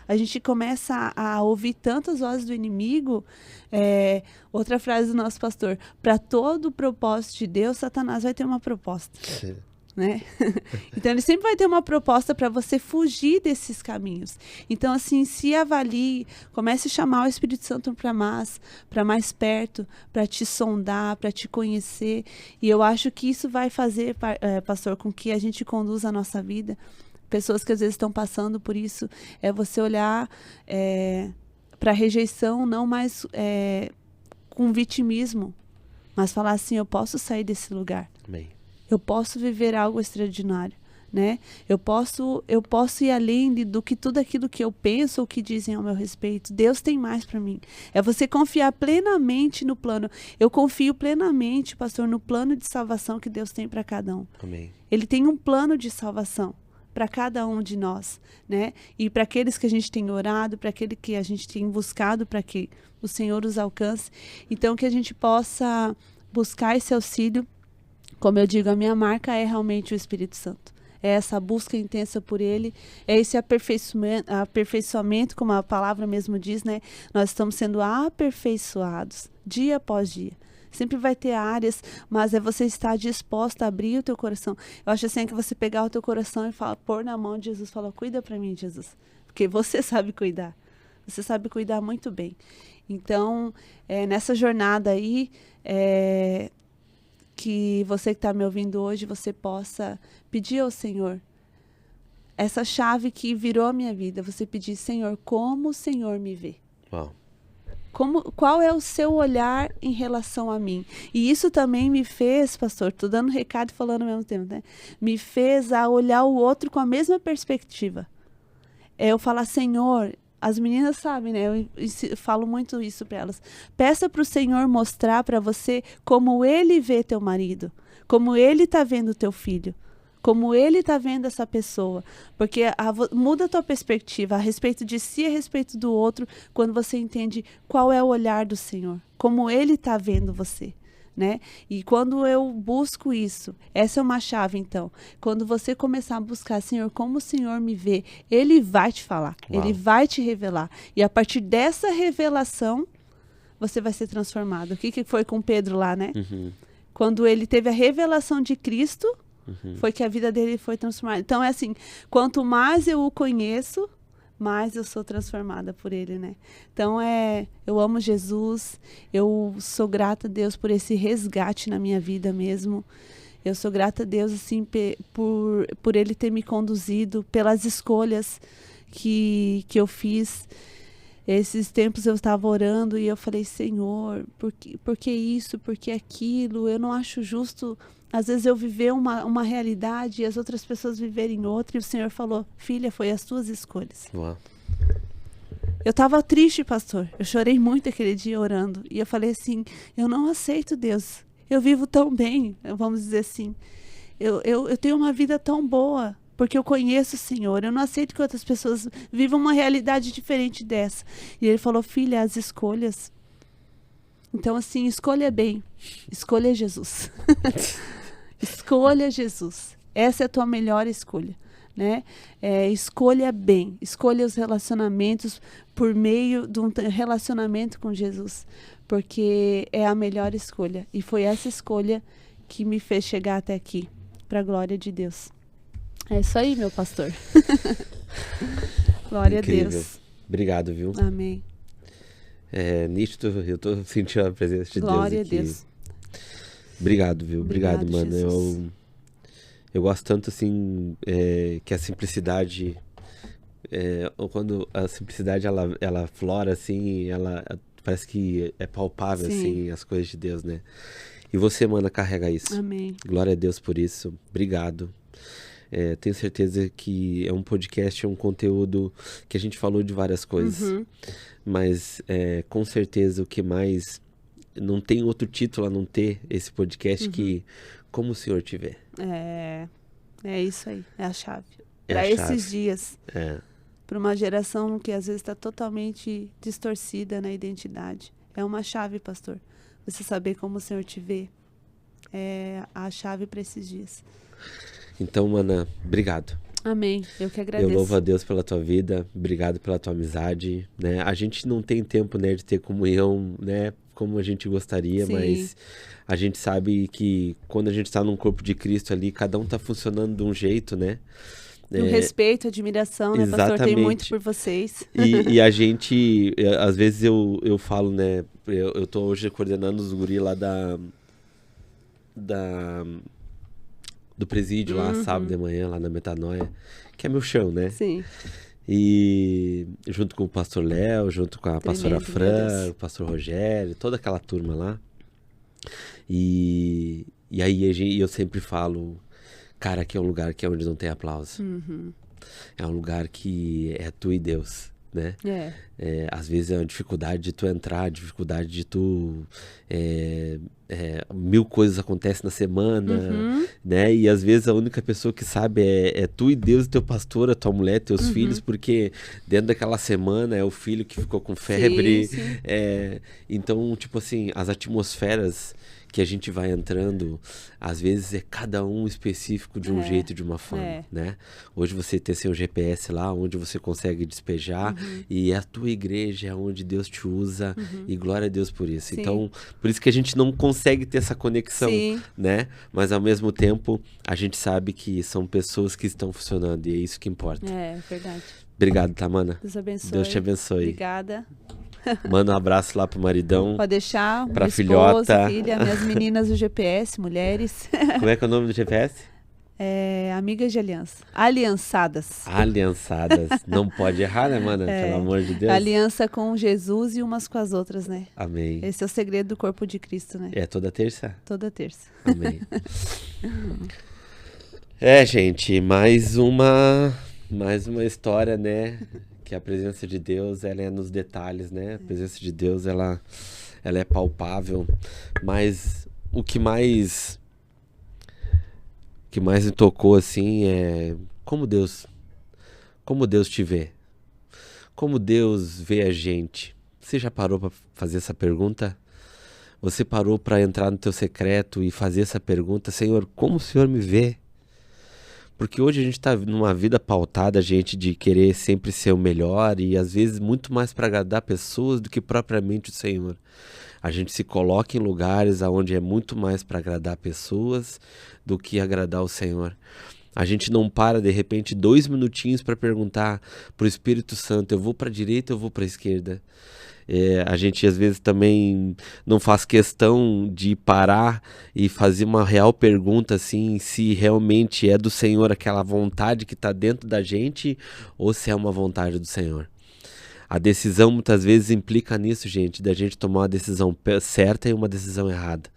A gente começa a ouvir tantas vozes do inimigo. Outra frase do nosso pastor, para todo o propósito de Deus, Satanás vai ter uma proposta. né? Então ele sempre vai ter uma proposta para você fugir desses caminhos. Então assim, se avalie, comece a chamar o Espírito Santo para mais perto, para te sondar, para te conhecer. E eu acho que isso vai fazer, pastor, com que a gente conduza a nossa vida. Pessoas que às vezes estão passando por isso, é você olhar para a rejeição, não mais com vitimismo, mas falar assim, eu posso sair desse lugar. Amém. Eu posso viver algo extraordinário, né? Eu posso ir além do que tudo aquilo que eu penso ou que dizem ao meu respeito. Deus tem mais para mim. É você confiar plenamente no plano. Eu confio plenamente, pastor, no plano de salvação que Deus tem para cada um. Amém. Ele tem um plano de salvação para cada um de nós, né? E para aqueles que a gente tem orado, para aquele que a gente tem buscado, para que o Senhor os alcance. Então, que a gente possa buscar esse auxílio. Como eu digo, a minha marca é realmente o Espírito Santo. É essa busca intensa por Ele, é esse aperfeiçoamento, como a palavra mesmo diz, né? Nós estamos sendo aperfeiçoados, dia após dia. Sempre vai ter áreas, mas é você estar disposta a abrir o teu coração. Eu acho assim que você pegar o teu coração e pôr na mão de Jesus, falar, cuida para mim, Jesus. Porque você sabe cuidar. Você sabe cuidar muito bem. Então, nessa jornada aí, que você que está me ouvindo hoje, você possa pedir ao Senhor essa chave que virou a minha vida. Você pedir, Senhor, como o Senhor me vê? Uau. Qual é o seu olhar em relação a mim? E isso também me fez, pastor, estou dando recado e falando ao mesmo tempo, né? Me fez a olhar o outro com a mesma perspectiva. Eu falar, Senhor... As meninas sabem, né? Eu falo muito isso para elas. Peça para o Senhor mostrar para você como Ele vê teu marido, como Ele está vendo teu filho, como Ele está vendo essa pessoa. Porque muda a tua perspectiva a respeito de si e a respeito do outro, quando você entende qual é o olhar do Senhor, como Ele está vendo você. Né? E quando eu busco isso, essa é uma chave então. Quando você começar a buscar, Senhor, como o Senhor me vê, Ele vai te falar, Uau. Ele vai te revelar. E a partir dessa revelação, você vai ser transformado. O que foi com Pedro lá, né? Uhum. Quando ele teve a revelação de Cristo, foi que a vida dele foi transformada. Então é assim, quanto mais eu o conheço, mais eu sou transformada por Ele, né? Então eu amo Jesus, eu sou grata a Deus por esse resgate na minha vida mesmo. Eu sou grata a Deus, assim, por Ele ter me conduzido, pelas escolhas que eu fiz. Esses tempos eu estava orando e eu falei, Senhor, por que isso, por que aquilo? Eu não acho justo, às vezes, eu viver uma realidade e as outras pessoas viverem outra. E o Senhor falou, filha, foi as tuas escolhas. Uau. Eu estava triste, pastor. Eu chorei muito aquele dia orando. E eu falei assim, eu não aceito, Deus. Eu vivo tão bem, vamos dizer assim. Eu tenho uma vida tão boa. Porque eu conheço o Senhor, eu não aceito que outras pessoas vivam uma realidade diferente dessa. E Ele falou, filha, as escolhas. Então, assim, escolha bem. Escolha Jesus. Escolha Jesus. Essa é a tua melhor escolha, né? Escolha bem. Escolha os relacionamentos por meio de um relacionamento com Jesus. Porque é a melhor escolha. E foi essa escolha que me fez chegar até aqui. Para a glória de Deus. É isso aí, meu pastor. Glória Incrível. a Deus. Obrigado, viu? Amém. Nítido, eu tô sentindo a presença de Glória Deus aqui. a Deus. Obrigado, viu? Obrigado, mano. Jesus. Eu gosto tanto, assim, que a simplicidade... quando a simplicidade, ela flora, assim, ela parece que é palpável, Sim. assim, as coisas de Deus, né? E você, mana, carrega isso. Amém. Glória a Deus por isso. Obrigado. Tenho certeza que é um podcast, é um conteúdo que a gente falou de várias coisas. Uhum. Mas, com certeza, o que mais... Não tem outro título a não ter esse podcast que Como o Senhor te vê. É isso aí. É a chave. É a Para chave. esses dias. Para uma geração que às vezes está totalmente distorcida na identidade. É uma chave, pastor. Você saber como o Senhor te vê. É a chave para esses dias. Então, mana, obrigado. Amém. Eu que agradeço. Eu louvo a Deus pela tua vida, obrigado pela tua amizade, né? A gente não tem tempo, né, de ter comunhão, né, como a gente gostaria, Sim. mas a gente sabe que quando a gente está num corpo de Cristo ali, cada um está funcionando de um jeito, né? O respeito, admiração, né, pastor? Tem muito por vocês. E a gente, às vezes eu falo, né? Eu tô hoje coordenando os guri lá do presídio lá, sábado de manhã, lá na Metanoia, que é meu chão, né? Sim. E junto com o pastor Léo, junto com a pastora Fran, o pastor Rogério, toda aquela turma lá. E aí eu sempre falo, cara, aqui é um lugar que é onde não tem aplauso. É um lugar que é tu e Deus, né? Às vezes é uma dificuldade de tu entrar, dificuldade de tu... mil coisas acontecem na semana, né? E às vezes a única pessoa que sabe é tu e Deus, teu pastor, a tua mulher, teus filhos, porque dentro daquela semana é o filho que ficou com febre. Sim. Então, tipo assim, as atmosferas que a gente vai entrando, às vezes é cada um específico de um jeito, de uma forma, né? Hoje você tem seu GPS lá, onde você consegue despejar, e é a tua igreja, é onde Deus te usa, e glória a Deus por isso. Sim. Então, por isso que a gente não consegue ter essa conexão, né? Mas ao mesmo tempo, a gente sabe que são pessoas que estão funcionando, e é isso que importa. É verdade. Obrigado, Tamana. Deus abençoe. Deus te abençoe. Obrigada. Manda um abraço lá pro maridão. Pode deixar. Pra filhota. filhota. Filha, minhas meninas do GPS, mulheres. Como é que é o nome do GPS? Amigas de aliança. Aliançadas. Aliançadas. Não pode errar, né, mana? Pelo amor de Deus. Aliança com Jesus e umas com as outras, né? Amém. Esse é o segredo do corpo de Cristo, né? É toda terça? Toda terça. Amém. Gente, mais uma história, né? Que a presença de Deus, ela é nos detalhes, né? A presença de Deus, ela é palpável. Mas o que mais me tocou, assim, é como Deus te vê. Como Deus vê a gente. Você já parou para fazer essa pergunta? Você parou para entrar no teu secreto e fazer essa pergunta? Senhor, como o Senhor me vê? Porque hoje a gente está numa vida pautada, gente, de querer sempre ser o melhor e às vezes muito mais para agradar pessoas do que propriamente o Senhor. A gente se coloca em lugares onde é muito mais para agradar pessoas do que agradar o Senhor. A gente não para, de repente, 2 minutinhos para perguntar para o Espírito Santo, eu vou para a direita ou eu vou para a esquerda? A gente às vezes também não faz questão de parar e fazer uma real pergunta assim, se realmente é do Senhor aquela vontade que está dentro da gente ou se é uma vontade do Senhor. A decisão muitas vezes implica nisso, gente, da gente tomar uma decisão certa e uma decisão errada.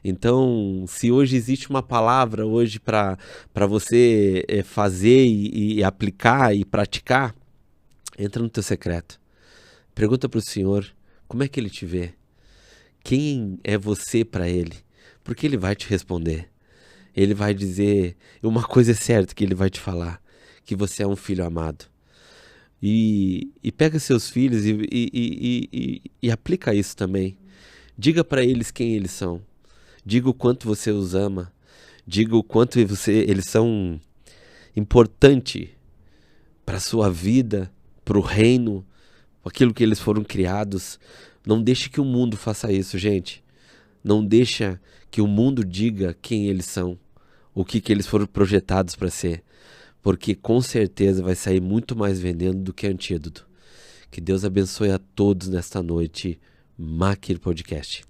Então, se hoje existe uma palavra hoje para você fazer e aplicar e praticar, entra no teu secreto. Pergunta para o Senhor, como é que Ele te vê? Quem é você para Ele? Porque Ele vai te responder. Ele vai dizer, uma coisa é certa que Ele vai te falar, que você é um filho amado. E pega seus filhos e aplica isso também. Diga para eles quem eles são. Diga o quanto você os ama. Diga o quanto eles são importantes para a sua vida, para o reino, aquilo que eles foram criados. Não deixe que o mundo faça isso, gente. Não deixa que o mundo diga quem eles são, o que eles foram projetados para ser. Porque com certeza vai sair muito mais veneno do que antídoto. Que Deus abençoe a todos nesta noite. Maquir Podcast.